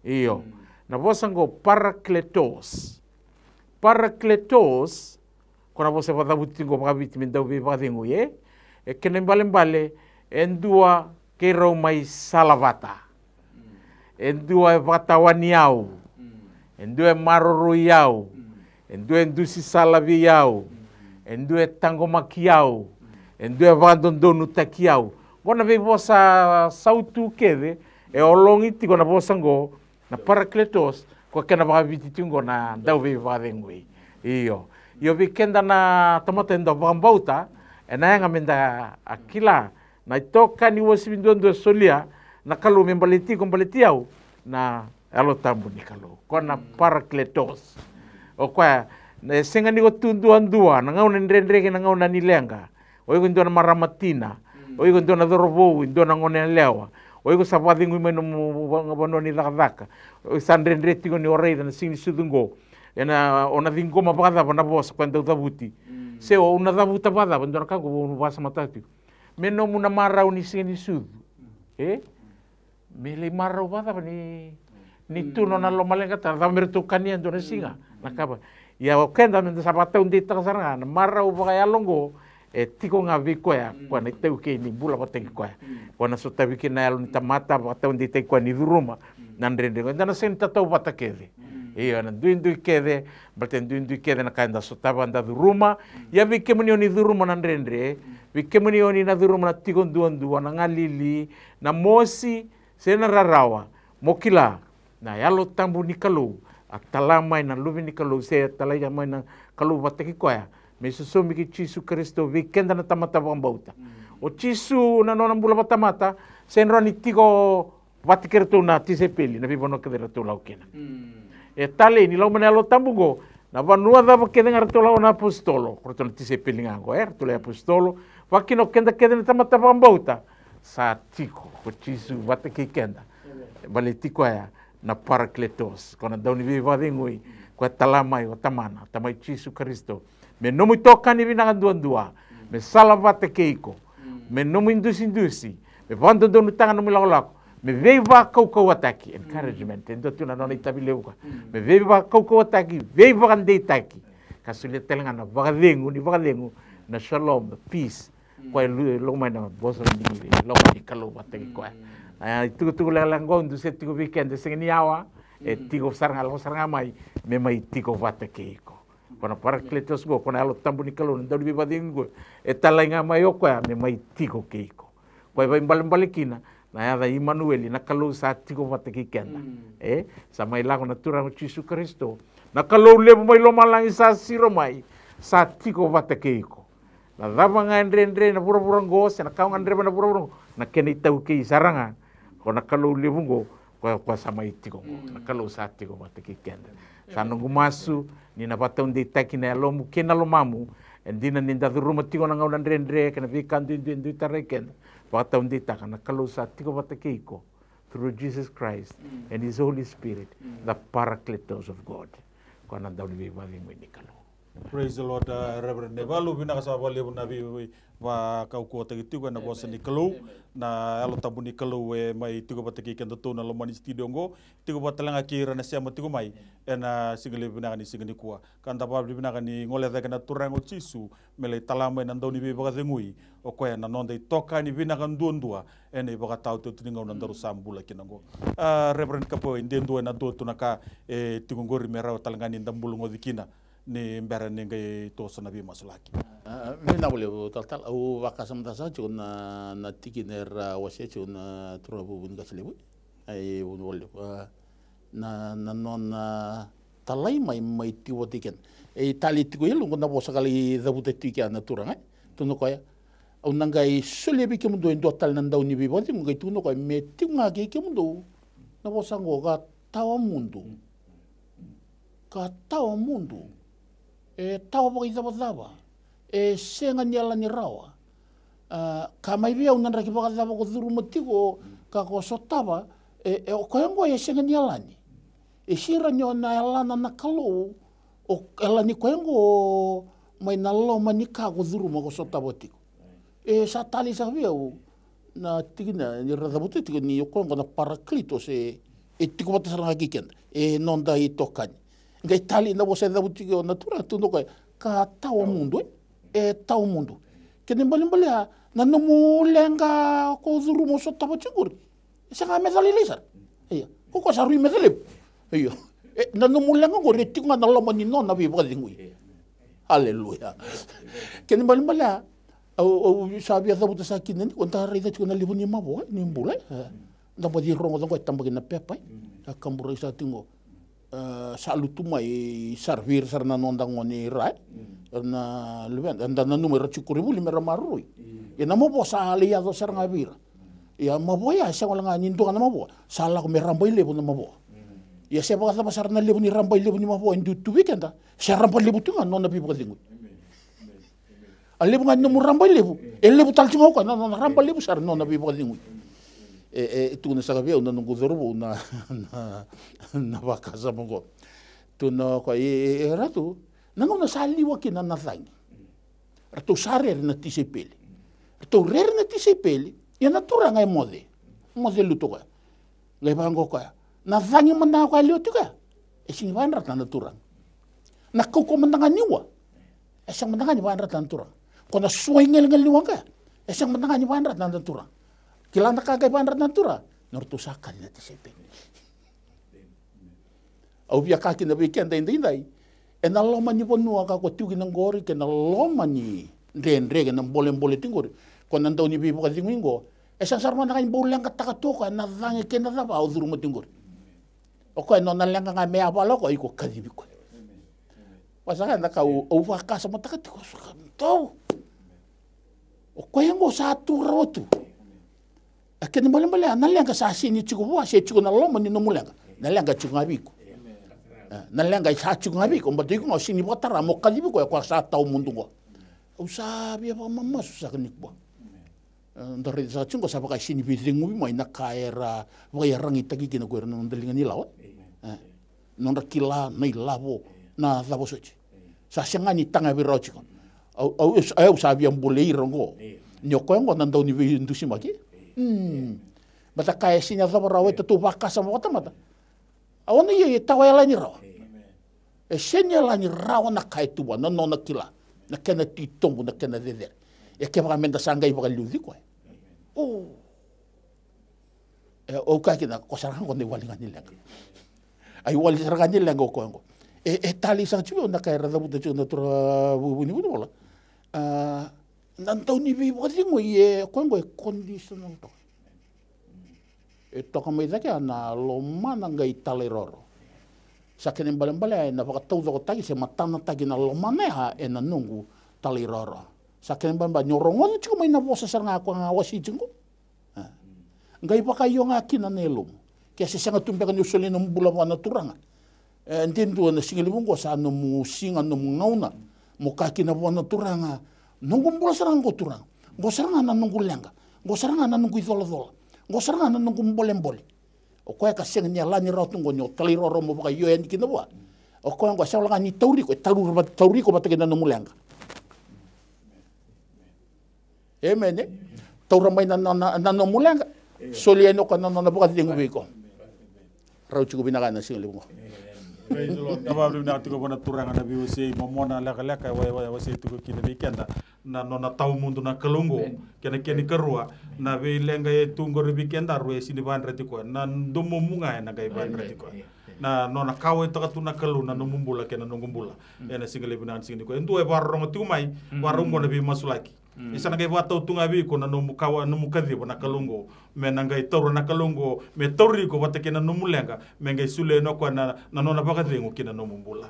iyo na bosango parakletos kona bosa vadabutingo vakaviti mendau be vadingui e kanimbalimbali endua ke rau mai salavata endua e vatawaniau endua e maroroiau endua endusi salaviau endua e tangomakiau endua e vandondonu takiau kona ve bosa sautu kede e olongi tiko na bosango na parakletos ko kena vakaviti tingo na dau ve vadengui iyo weekend na tomatendo vambauta e na yanga menda akila na itoka ni wasi bindondo solia na kalu membaleti kombaletiau na alo tambu ni kalu kona parakletos o kwa senga ni gotunduandua na ngau ndrendrege na ngau na nilenga oigo ndona maramatina oigo ndona dorobo ndona ngone lewa oigo sabadingu meno bono ni lakadaka o sandrendreti ni oreida na sini sudungo ena ona dingo mabada bana bosa kwenda utabuti se o una dabuta bada ndona kango basa matatu meno muna marau ni sini sudu mele marau bada ni tuno na lo malenga ta da merto kania ndona singa nakaba ya kenda menda sabata undi tasaranga marau baya longo tiko nga vikoya kwa na teu ke ni bula bateng kwa na so tabi ke na ni tamata bata undi te kwa ni duruma na ndrende ndana sen tatau batakede Iya na dui kede, berarti dui kede na kainda sotava anda duruma, ya vi kemunioni duruma na ndrendre, vi kemunioni na duruma na tigonduandua na ngalili, na mosi, sena rarawa, mokila, na yalo tambu ni kalu, atalamai na luvi ni kalu, se talaya mai na kalu wateki koya, me susomi ki Chisu Kristo vi kenda na tamata bauta. O Chisu na nona bula batamata, senra ni tigo watikirtu na tisepeli, na vivono kedera tu laukena. E tale ni lau manelo tambugo na vanua dava kede ngarto lau na apostolo korto na tise pilingango tu le apostolo vakino kenda kede na tamata bambauta sa tiko ko Chisu vate ki kenda vale tiko ya na parakletos kona dauni viva dingui ko talamai o tamana tamai Chisu Kristo me nomu toka ni vinanga dua me sala vate keiko me nomu indusi me vando donu tanga nomu lau me veiva kau ataki encouragement endo tuna nona itabileuka me veiva kau ataki veiva kandei taki kasulia telengana vagadengu na shalom peace kwa lo mai na bosa ni lo mai kalau bataki kwa itu lango ndu se tigo weekend sengni awa tigo saranga mai me mai tigo bataki ko kona parakletos go kona alo tambu ni kalau ndu veiva dengu talenga mai okwa me mai tigo keiko kwa vai balikina na yada Immanueli na kalau sa tiko wateki kenda sa mai lago na turang Chisu Kristo na kalau lebu mai lo malangi sa siro mai sa tiko wateki ko na dava ngandre na pura ngos na kau ngandre na pura na keni tau ki saranga ko na kalau lebu go ko sa mai tiko na kalau sa tiko wateki kenda sa nungu masu ni na batau ndi taki na lo mu kena lo mamu endina ninda ruma tiko na ngau ndre kana vikandu ndu tarekenda Batau ndita kana kalau sa tiko watekeiko through Jesus Christ and His Holy Spirit, the Paracletos of God. Kana daw ni bali mo ni kalau. Praise the Lord, Reverend Nevalu binakasaba lebu nabi wa kauko tagitigo na bosa ni kalau na alo tabu ni kalau mai tigo bateki kendo to na lomani studio ngo tigo batalanga kira na siamo tigo mai ena sigale binakani sigani kuwa kanda babi binakani ngole daga na turango Chisu mele talama na ndoni be baga dengui o ko na nonde toka ni binakan duondua ene baga tau to tinga na ndaru sambula kinango Reverend Kapo indendo na do tunaka tigo ngori merao talangani ndambulu ngodikina ni mbera ningai to sana bi masulaki mina boleh tal au vakasam tasa cun na tikiner wase cun turabu bun gaslebu ai boleh na non talai mai tiwo tiken tali tigo yelu ngona bosa kali dabuta tikan na turang tuno koya au nangai sulebi ke mundo endo tal nandau ni bi bodi ngai tuno koya meti ngagi ke mundo na bosa ngoga tawa mundo tawa bagi dawa senga nyala ni rawa kamai bia unan raki baka dawa ko duru matigo ka ko sotaba ko yango senga nyala ni sira nyo na yala na kalau o ela ni ko yango mai na lo manika ko duru mo ko sotaba tiko sa tali sa bia na tigina ni radabuti tiko ni ko ngona paraklitos tiko bata saranga kiken non dai tokan ngai tali na bosa da buti ko natura tundo ka tao mundo tao mundo kene mbali na nomu lenga ko zuru mo so taba chigur sanga medali lesar iya ko saru medali iya na nomu lenga ko reti ko na lo mani no na bi bodi ngui haleluya kene mbali au sabi da buta sakinen ko ta rida ko na libuni mabo ni mbula nda bodi rongo ko tambagi na pepai akambura isa tingo salutu mai servir sarna nondang ngoni rai na luben anda na numero chukuribu limera marui ya namo bo sali ya do sarnga bir ya mabo ya sa wala ngani ndo kana mabo sala ko merambai lebu na mabo ya se ba sa sarna lebu ni rambai lebu ni mabo ndu tu weekend sa rambai lebu tu ngan nona bi bo dingu alebu ngani no rambai lebu lebu tal tingo ko na rambai lebu sar nona bi bo dingu tu na saga veo na nungu zorubu na vakasa mongo tu na ko ratu nango na sali waki na nathang ratu sare na tisepeli ratu rere na tisepeli ya natura ngai mode luto ka ngai bango ka nathang mana ko alio tuka sing van rat na natura na ko mandanga niwa sang mandanga ni van rat na natura ko na suingel ngal niwa ka sang mandanga ni van rat na natura kilanda kagay pandrat natura norto sakal na tisepe Au via ka kina weekend indai. E na loma ni ponua ka ko tuki nang gori ke na loma ni ndre ke na bole tingori. Ko na ndau ni bi ka tingingo. E sa sarma na kain bolang ka takatoka na vange ke na dava au duru mo tingori. O ko no na lenga nga mea balo ko iko kadibi ko. Pasaka na ka o va ka sa matakati ko sa tau. O ko yango sa tu rotu. Akene mole na lenga sa sini chiku wa se chiku na loma ni no mulenga. Na lenga chiku ngabiko. Na lenga sa chiku ngabiko mba tiku no sini botara mo kadibi ko ko sa tau mundu ko. O sa bia pa mama sa kanikbo. Ndare sa chiku sa pa sini bizingu mo ina kaera wa rangi tagi kina ko no ndalinga ni lawa. Non kila nei lavo na lavo sochi. Sa sengani tanga virochi kon. Au sa bia mbole rongo. Nyokongo na ndau ni ndusi maki. Mata kaya sinya lavo rawe tu baka sa mota mata. Awana ye tawela ni rawa. E senya la ni rawa na kai tu na nona kila. Na kena titombu na kena deder. E ke ba menda sangai ba luzi ko. O ka kina ko sarang ko ne walinga ni lenga. Ai wali sarang ni lenga ko ngo. E tali sang chiu na kai rada buta chiu na tura buni bola. Nan tau ni bi ba dingo ye ko ngo conditional to. E toka mai dake na lo mana ngai tali roro. Sa kene balembale na ba tau do tagi se matana tagi na lo mana ha e na nungu tali roro. Sa kene bamba nyorongo chiu mai na bosa saranga ko nga wasi jingo. Ngai pa kayo nga kina nelum. Kaya sa sanga tumpeka ni usuli ng bula mo na turanga. Ntindu na singilibong ko sa ano mo singa ano mo ngauna. Mo kakina mo na turanga. Nungong bula sarang ko turang. Ngo saranga na nungong lenga. Ngo saranga na nungong idola-dola. Ngo saranga na nungong bolem-bole. O kaya kasing niya lani rautong ko nyo. Taliroro mo baka yoyan di kinawa. O kaya nga sa wala nga ni tauri ko. Tauri ko batagin na nungong lenga. Amen eh. Tauramay na nungong lenga. Soliano ka na bukat ding ko. Raw chugo binakana sing libo. Nababli na tuko bona turanga na biwese momona laka wa wase tuko kina weekend na nona tau mundo na kalungo kena keni karua na be lenga e tungo weekend arwe sini bandra tiko na ndomo munga na gai bandra tiko na nona kawe takatu na kalu na numumbula kena nungumbula ena single binan sing ko endo e barro tumai barro ngona bi masulaki isa na gai watau tunga bi ko na numu kawa numu kadhi na kalungo me na gai toro na kalungo me tori ko wate kena numulenga me ngai sule no ko na nona bakadringo kina numumbula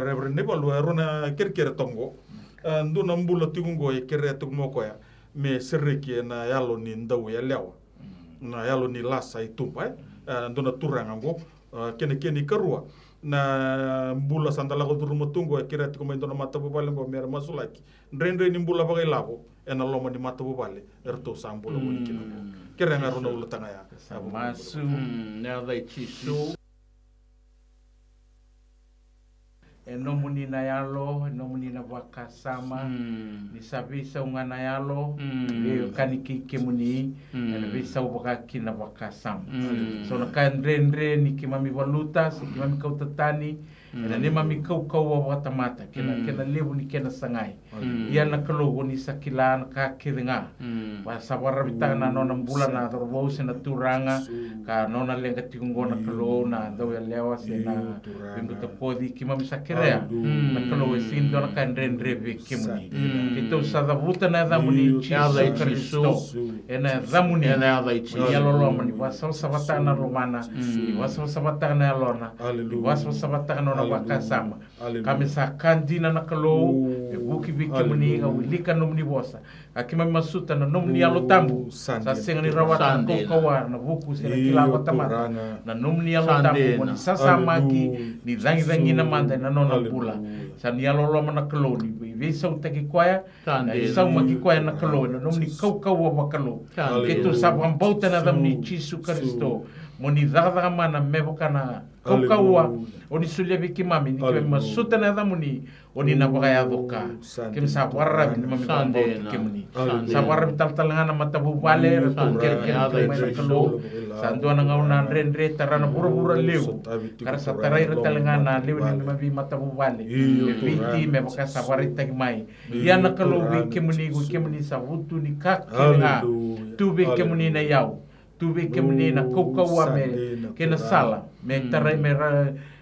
reverend nebalu rona kerkere tongo nduna mbula tigungo e kere tugmo ko ya me serreki na yalo ni ndaw ya lewa na yalo ni lasa itumpa nduna turanga ngo kene karua na mbula sandala ko turmo tungo e kere tugmo ndona mata bobale ngo mer masulaki ndrendre ni mbula bagai labo ena loma ni mata bobale erto sambula mo kina kere ngarona ulutanga ya masu na dai chisu enomuni na yalo enomuni na wakasama ni sabisa ungana yalo leo kaniki kemuni na bisa ubaka kina wakasama so na kandrendre ni kimami waluta si kimami kautatani na ni mami kau wa watamata kena lebu ni kena sangai ia na kalogo ni sakila na kakiringa wa sawara bitana na nona mbula na robo se na turanga ka nona lenga tikungo na kalo na do ya lewa se na bimbuta podi kimami sakira na kalo sindo na kandrendre be kimuni kito sadabuta na damuni chiala Kristo ena damuni na avaichi ya lolomani wasal sabatana romana wasal sabatana lona wasal sabatana na wakasama kami sakandina na kalo buki biki muni ga wilika nomni bosa akima masuta na nomni alo tambu sa sengani rawata ko kawa na buku sera kilawa tamata na nomni alo tambu ni sasa maki ni zangi na manda na nona pula sa ni alo lo na kalo ni visa utaki kwaya na isa maki kwaya na kalo na nomni kawa wa kalo ketu sabam bauta na damni Jesu Kristo moni zaga mana meboka na kaukaua oni sulia biki mami ni kime masuta na damuni oni na bakaya doka kime sabarra ni mami kombo kimuni sabarra taltalanga mata bubale retu kere mai kalo sandu na ngauna rendre tarana bura leu kara satarai retalanga na leu ni mami mata bubale biti me baka sabarra tagi mai ia na kalo biki muni sabutu ni kakina tu biki muni na yau tuve ke mene na kaukaua me ke na sala me tarai me ra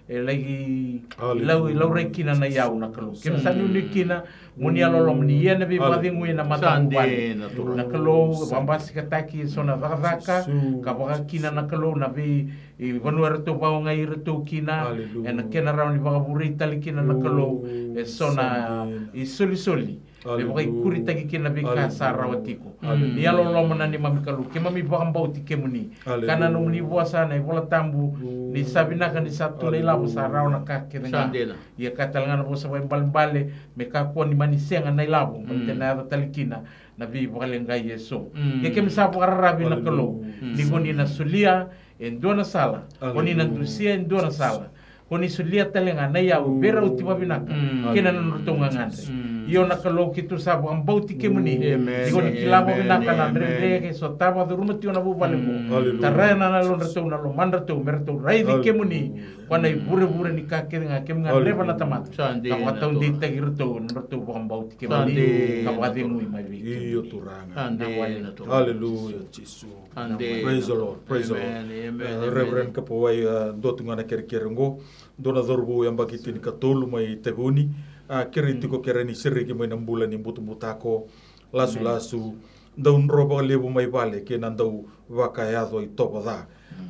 e lagi lau rekina na iau na kalu ke sanu ni kina muni alolo muni ia na bi pavingu na mata na kalu bambasi kataki sona vakavaka ka baka kina na kalu na bi i vanua rato pao ngai rato kina e na kena rau ni vakavurita li kina na kalu e sona i soli le baka kuri taki kina bi ka sara watiko ni alolo mana ni mami kalu ke mami bakambau ti ke muni kana no muni buasa na bola tambu ni sabina kan ni satu leila busarau na kake dengan ia katalangan bosa vai bale me ka ko ni mani senga na labo mantena talikina na bi bakalenga yeso ke kem sa rabi na kalo ni goni na sulia en dona sala goni na dusia en dona sala goni sulia talenga na ya bera utima binaka kena na rutonga ngandre io na kalo kitu sa bambau ti ke muni goni kilabo binaka na ndre ke so tava do rumati ona bu bale mo tarena na lo rto na lo mandrato merto raidi ke muni wana i bure ni ka ke nga kem nga leva na tamat ka wata undi te girto rto bambau ti ke muni ka wadi mui mai vi io turanga hallelujah Jesus praise the Lord Reverend Kapowai dotunga na kerkerengo dona dorbu yang bagi tini katolu mai teguni kiri tiko kira ni seri ki mai nambulan ni butu-butako lasu daun roba lebu mai bale ke nandau wakayado i topa da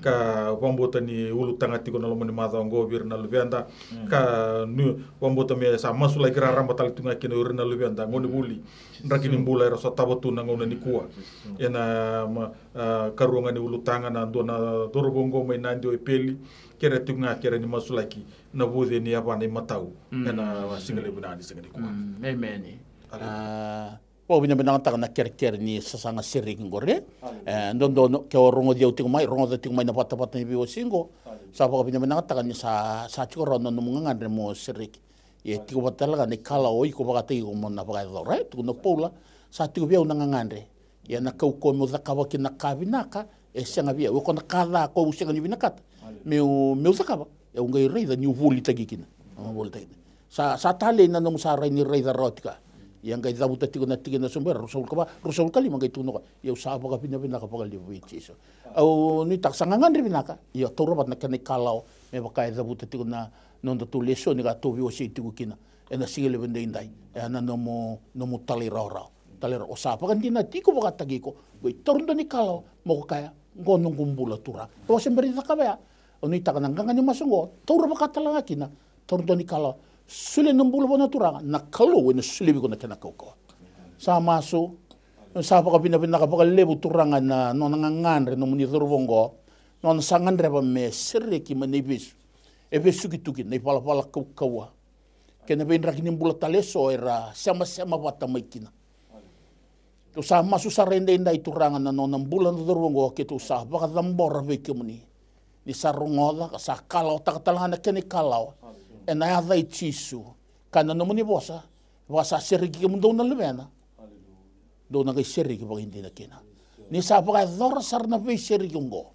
ka wambota ni ulu tanga tiko na lomani mada ngo bir na luvianda ka nu wambota me sa masula kira ramba tali tunga kina ur na luvianda ngoni buli ndrakini mbula era so tabatu na ngona ni kuwa ena karuanga ni ulu tanga na dona dorobongo mai nandi o peli kera tunga kera ni masulaki na bude ni apa ni matau ena singale bunani singale kuwa amen po bina taka na kere ni sasanga siri ngore ndondo ke rongo dia uting mai na pata ni biwo singo sa pa bina taka ni sa chiko rono no ngandre mo siri ye tiko batala ni kala oi ko bagate ko mona baga do right tu no pola sa tiko bia una ngandre ye na ko mo zakaba ki na kabinaka e senga bia ko na kala ko usenga ni binakata meu zakaba e ungai reida ni vuli tagikina volta sa tale na no sa ni reida rotika yang gai zabuta tiko na tigena somber rosul kali mangai tuno ya usaba ka pina ka pagal di wichiso au ni tak sangangan ri binaka ya torobat na kani kalau me baka zabuta tiko na nondo tu leso ni ga to vi osi tiko kina ena sigele bende indai ana no mo tali rara osapa kan dina tiko baka tagiko we torndo ni kalau mo kaya ngono ngumbula tura to semberi zakaba oni tak nanganga ni masungo toro baka talanga kina torndo ni kalau sule nambulu bona turanga na kalu wena sule bi kona kena koko sa masu sa pa kapina ka pa lebu turanga na no ngangandre no muni zorbongo no sangandre ba me serre ki manibis e besu ki tuki nei pala kawa kena ben rakini mbula taleso era sama bata maikina to sa masu sarende indai turanga na no nambula zorbongo ke to sa pa dambor be kemuni ni sarungoda sa kalau takatalanga kene kalau ena ya vai chisu kana no muni bosa seri ki mundo na levena do na kai seri ki bagindi na kina ni sa pa dor sarna ve seri ngo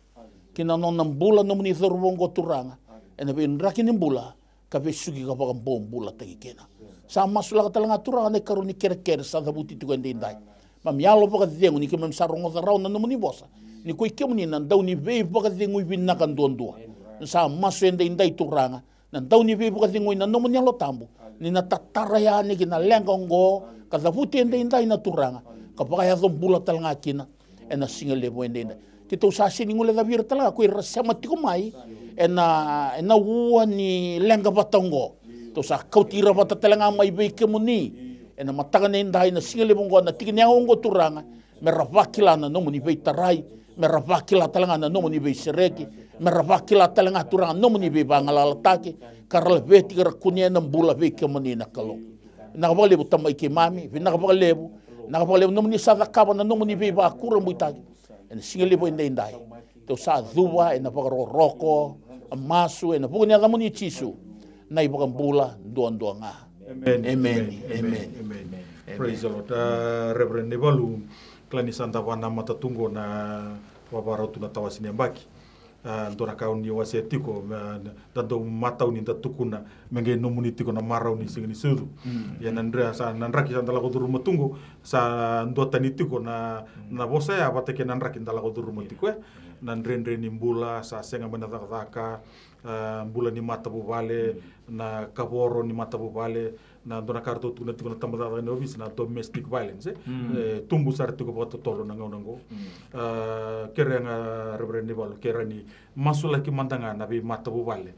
kina no nambula no muni zorbongo turanga ena be rakini mbula ka ve sugi ka pa bombula tagi kina sa masula ka talanga turanga ne karuni kerker sa dabuti tu gandi ndai mam yalo pa dengu ni kemem sarongo zarau na no muni bosa ni koi kemuni na dau ni ve pa dengu binna kan dondua sa masu ende indai turanga na tau ni be buka ngoi na no mo nyalo tambu ni na tatara ya ni kina lenga ngo ka zafuti ende indai na turanga ka pa ya zombula talanga kina ena singale bo ende kito sa sini ngule da vir talanga ko irasama tiko mai ena ua ni lenga batongo to sa kautira bata talanga mai be kemuni ena matanga ne indai na singale bo ngo na tikini ngo turanga me ravakila na no mo ni be tarai me ravakila talanga na no mo ni be sereki meravakila talanga turanga no muni be bangala take karle beti kar kunia na bula be ke muni na kalo na bale bu tamai ke mami na bale no muni sa kaba na no muni be ba kura muitagi en singele bo indai to sa zuwa en pa roko masu en bu ni muni chisu na ibu bula doanga amen praise the Lord Reverend Nebalu klani santa wana matatungo na wabaratu na tawasini ambaki Dora kaun ni wase tiko tanto matau ni tatukuna menge nomuni tiko na marau ni singni sudu ya nandra sa nanraki sa ndala ko durmo tungo sa ndota ni tiko na bosa ya bateke nanraki ndala ko durmo tiko nandrendre ni mbula sa senga manataka mbula ni mata bubale na kaboro ni mata bubale na dona kartu tuna tiko na tambada na office na domestic violence tumbu sar tiko boto tolo na ngongo kere nga reverend balo kere ni masula ki mandanga na bi mata bubale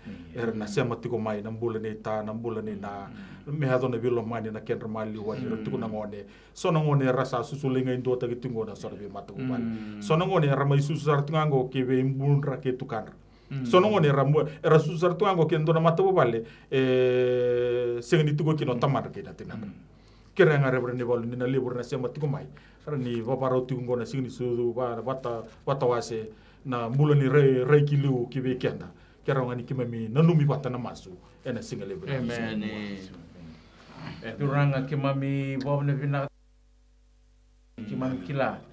na sema tiko mai na mbula ni ta na mbula ni na me hado na bilo mani na kenra mali wani tiko na ngone sono ngone rasa susulinga indo ta kitingo na sor bi mata bubale sono ngone ramai susu sar tungango ke be imbunra ke tukar sono ngone era susar tuango ke ndona mata bubale sengi tugo kino tamar ke datinana kera nga rebrene bolu ni na libur na sema tugo mai ni vaparo tugo na singi sudu wata wase na mula ni rei kilu ki be kenda kera nga ni kimami nanumi bata na masu ena singa libur amen duranga kimami bobne vina kimami kila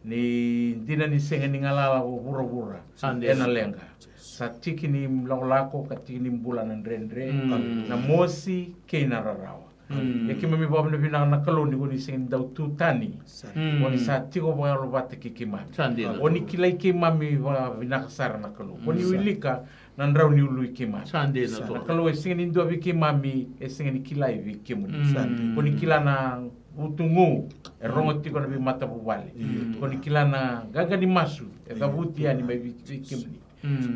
ni dina ni senga ni ngala bura ena lenga sa tiki ni mlako katiki ni mbula na ndrendre na mosi keina rarawa ya kimami bobne vina na kaloni goni sing dau tutani oni sa tiko ba lo bate kikimami oni kilai kimami wa vina kasara na kalo oni wilika na ndrau ni ulu kimami na kalo e sing ni ndo vikimami e sing ni kilai vikimuni oni kila na utungu rongo tiko na mata bubale oni kila na gaga ni masu e gabuti ani mai vikimuni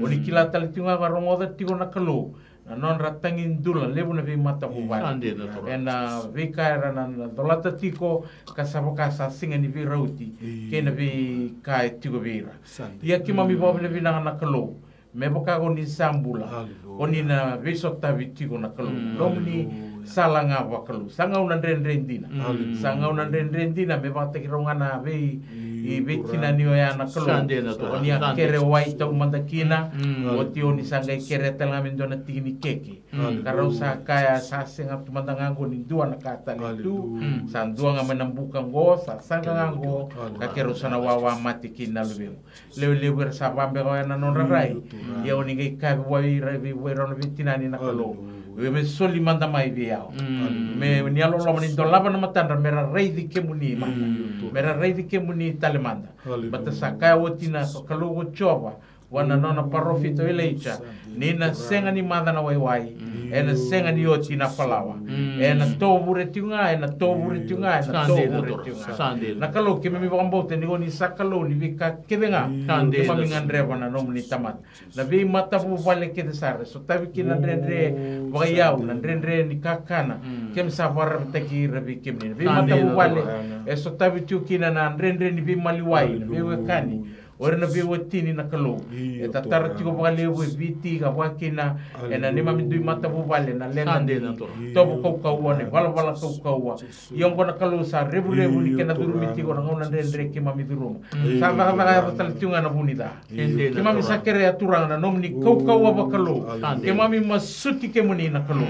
oni kila tali tunga ka rongoda tiko na kalo na non ratangin dula lebu na vi mata bubale ena vi kaira na dolata tiko kasabaka sa singa ni vi rauti ke na vi kai tiko vira ia kimami bob na vi na kalo me boka oni sambula oni na vi sota vi tiko na kalo lomni salanga wakalu sanga una ndrendina sanga una ndrendina me bata ki rongana ve i vetina ni ya na kalo oni akere wai tau mandakina oti oni sanga ikere tala mendona tini keke karau sa kaya sa senga tumandanga ngo ni dua na kata ni tu san dua nga menambuka ngo sa sanga ngo ka kero sana wawa mati kina lewe sa bambe ko na non rai ya oni ngai ka wai rai we ron vetina ni na kalo me soli manda mai viao me ni alo lo mani dolaba na matanda mera rei di kemuni mera rei di kemuni tale manda bata sakaya wotina kalau go choba wana nona parofito elecha nina senga ni manda na wai ena senga ni oti na palawa ena tobure tiunga ena na kalau ke me bambo te ni oni sakalo ni vika kedenga ke mami ngandreva na nomni tamat na vi mata bu vale ke desare so tavi ki na ndre vayau na ndre ni kakana kem savar teki revi kemni vi mata bu vale e so tavi tu ki na ndre ni vi maliwai vi wekani ora na bewa tini na kalo e tatara tiko bale we viti ka wakina e na nema mindui mata bu vale na lenga tobo kau kau ne bala kau kau yongo na kalo sa rebu ni kena duru miti ko na ngona ndre ke mami duru sa ba ba tal tunga na bunida ke mami sakere aturang na nomni kau ba kalo ke mami masuti ke muni na kalo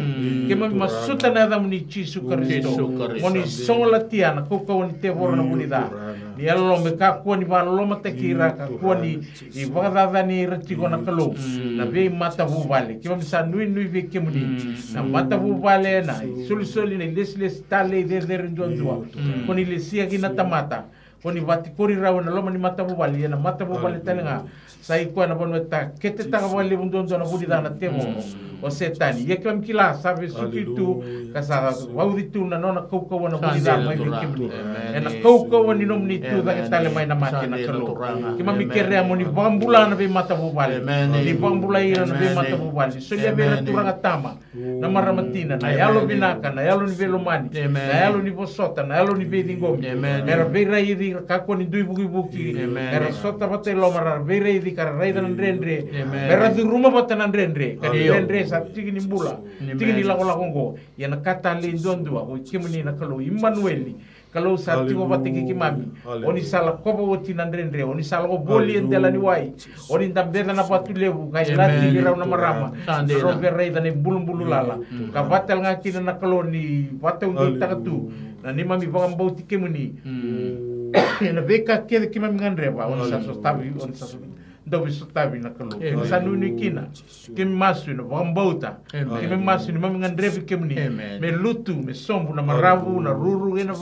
ke mami masuta na da muni chisu kristo moni songola tiana kau ni te bor na bunida ni allo me ka ko ni ba lo mate kira kuani i vagada ni retiko na kalo na ve mata bu vale ki misa nui ve kemuni na mata bu vale na soli na les tale de ndondua koni lesia ki na tamata koni vati kori rawa na loma ni mata bu vale na mata bu vale talenga sai ko na bono ta kete ta vale ndondua na budi dana temo o setani ye kam kila sabe sukitu kasa wauditu na nona kau na budi dana mai kemuni ena kau ni nomni tu da tale mai na mati na kalo kima mikere amoni bambula na be mata bubale ni bambula ira na be mata bubale so ya be turanga tama na maramatina na yalo binaka na yalo ni velomani na yalo ni bosota na yalo ni be dingo era be rai di kako ni dui buki era sota bate lo mara be rai di kara rai dan rendre era di rumah bate nan rendre kadi rendre sa tigi ni bula tigi ni lago lagongo ya na kata le ndondua o kimuni na kalo Emmanueli kalau sa tigo bate ki mami oni sala ko bo tina ndrendre oni sala ko boli endela ni wai oni ndambeda na patu lebu kai lati ni rauna marama ro verrei dane bulum lala ka batel ngaki na koloni bate undi takatu na ni mami bangam bauti kemuni na beka ke ki mami ngandre ba oni sa so tabi oni sa so do bisutabi na kalu sanuni kina kimi masu na bambauta kimi masu ni mami ngandrevi kimi me lutu me sombu na marabu na ruru ena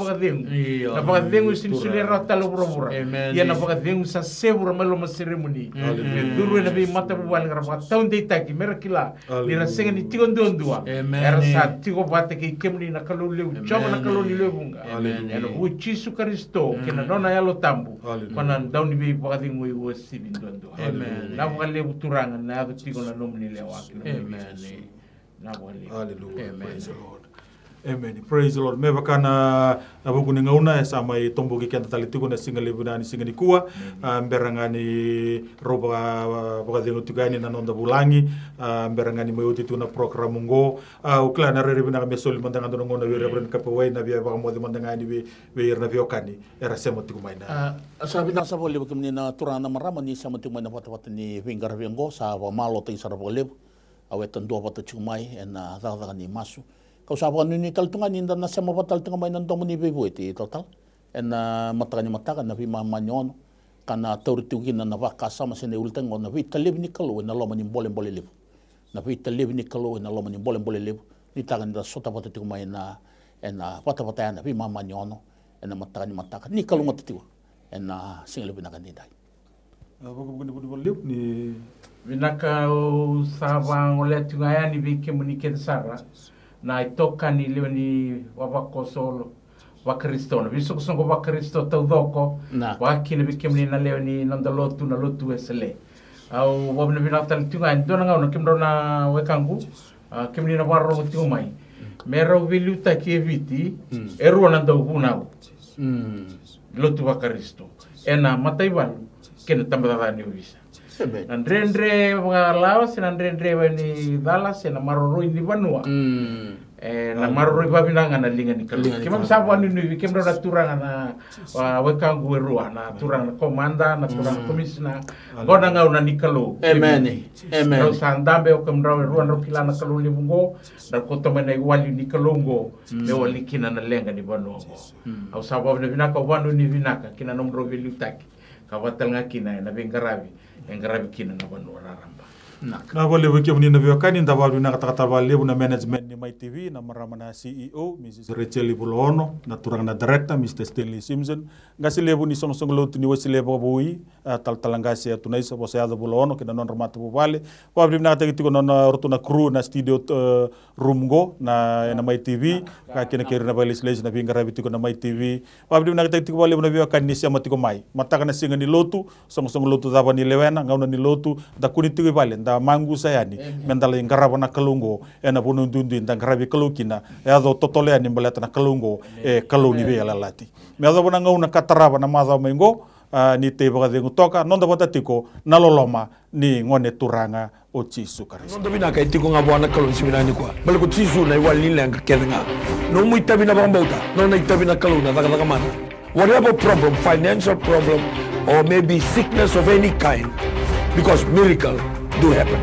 bagadengu sinisule rata lo bura ya na bagadengu sa sebura malo maseremoni me duru na bi mata buwal ngara taun de taki merakila ni rasenga ni tigondondua era sa tigo bate ki kimi na kalu leu chama na kalu ni leu bunga ena uchisu Kristo kina dona yalo tambu kana dauni bi bagadengu i sibindo amen. Na bukan lebu turangan na aku tigo na nomni lewat. Amen. Na bukan lebu. Hallelujah. Praise the Lord. Amen. Praise the Lord. Me bakana abuku ni ngauna sama i tombo ki kanta talitigo na singa lebu na ni singa ni kuwa mberangani roba bagadengu tugani na nonda bulangi mberangani mayuti tu na program ngo ukla na rere bina mesol mandanga dono ngona we reverend kapawai na biya baka modi mandanga ni we na biokani era semo tigo maina sabi na sa boleh kami na turana marama ni sama tu mana wat ni vingar vengo sa malo ting sa boleh awetan dua wat cumai na daga ni masu kau sa ni taltungan ni na sama wat taltungan mai nan domo ni bebo iti total matakan na vi mamanyon kana tauritukin na vaka sama sene ulteng na vi talib ni kalu na lo manim boleh lebu na vi talib ni kalu na lo manim boleh lebu ni tagan da sota wat tu mai na wat na vi mamanyon na matakan ni kalu matatiu na singa lebu nakan dai ni vinaka sabang oleh tungaya ni bike muniket sara na itoka ni leo ni wabako solo wa Kristo na biso kusongo wa Kristo tawdoko wa kini bike muni na leo ni nandalotu na lotu esele au wabna vinata tungaya dona ngau na kimro na wekangu kimni na waro tumai mero viluta kieviti eru nando hunau lotu wa Kristo ena mataiwan kena tambah ni bisa. Andre Laos na Andre ni Dallas na maroroi ni Banua. Na maroroi babinanga na linga ni kalu. Kima sabu ni kemro na turanga na wekangu erua na turanga na komanda na turanga komisna. Goda ngau na ni kalu. Amen. Amen. Sa ndambe o kemro erua na kila na kalu libungo na kotoma na iwali ni kalungo me wali kina na lenga ni Banua. Au sabu na vinaka wanu ni vinaka kina nomro vilutaki. Kawatal nga kina na bengarabi engarabi kina na Banua raramba na boleh wiki muni na biokani nda wadu na kata lebu na management ni Mai TV na marama na CEO Mrs. Rachel Ibulono na turang na director Mr. Stanley Simpson ngasi lebu ni song lotu ni wasi lebu bui tal talangasi ya tunai sa bosa ya Bulono kina non ramatu bubale wabli na kata kitiko non rotuna crew na studio roomgo na Mai TV ka kina kiri na balis na bingarabi tiko na Mai TV wabli na kata kitiko lebu na biokani ni siya matiko Mai mataka na singa ni lotu song lotu daba ni lewena ngauna ni lotu da kuni tiko bale da mangu sayani mendala ingaraba na kalungo ena bunu dundu nda ngarabi kalukina ya do totole ani balata na kalungo kaluni be lalati me ado bona ngauna kataraba na madha mengo ni te bagadengu toka nonda batatiko naloloma ni ngone turanga o Yesu Kristo nonda bina kai tiko ngabwana kalun siminani kwa balko Yesu na iwali lenga kedenga no muita bina bambauta no na itabina kaluna daga mana whatever problem financial problem or maybe sickness of any kind because miracle do happen.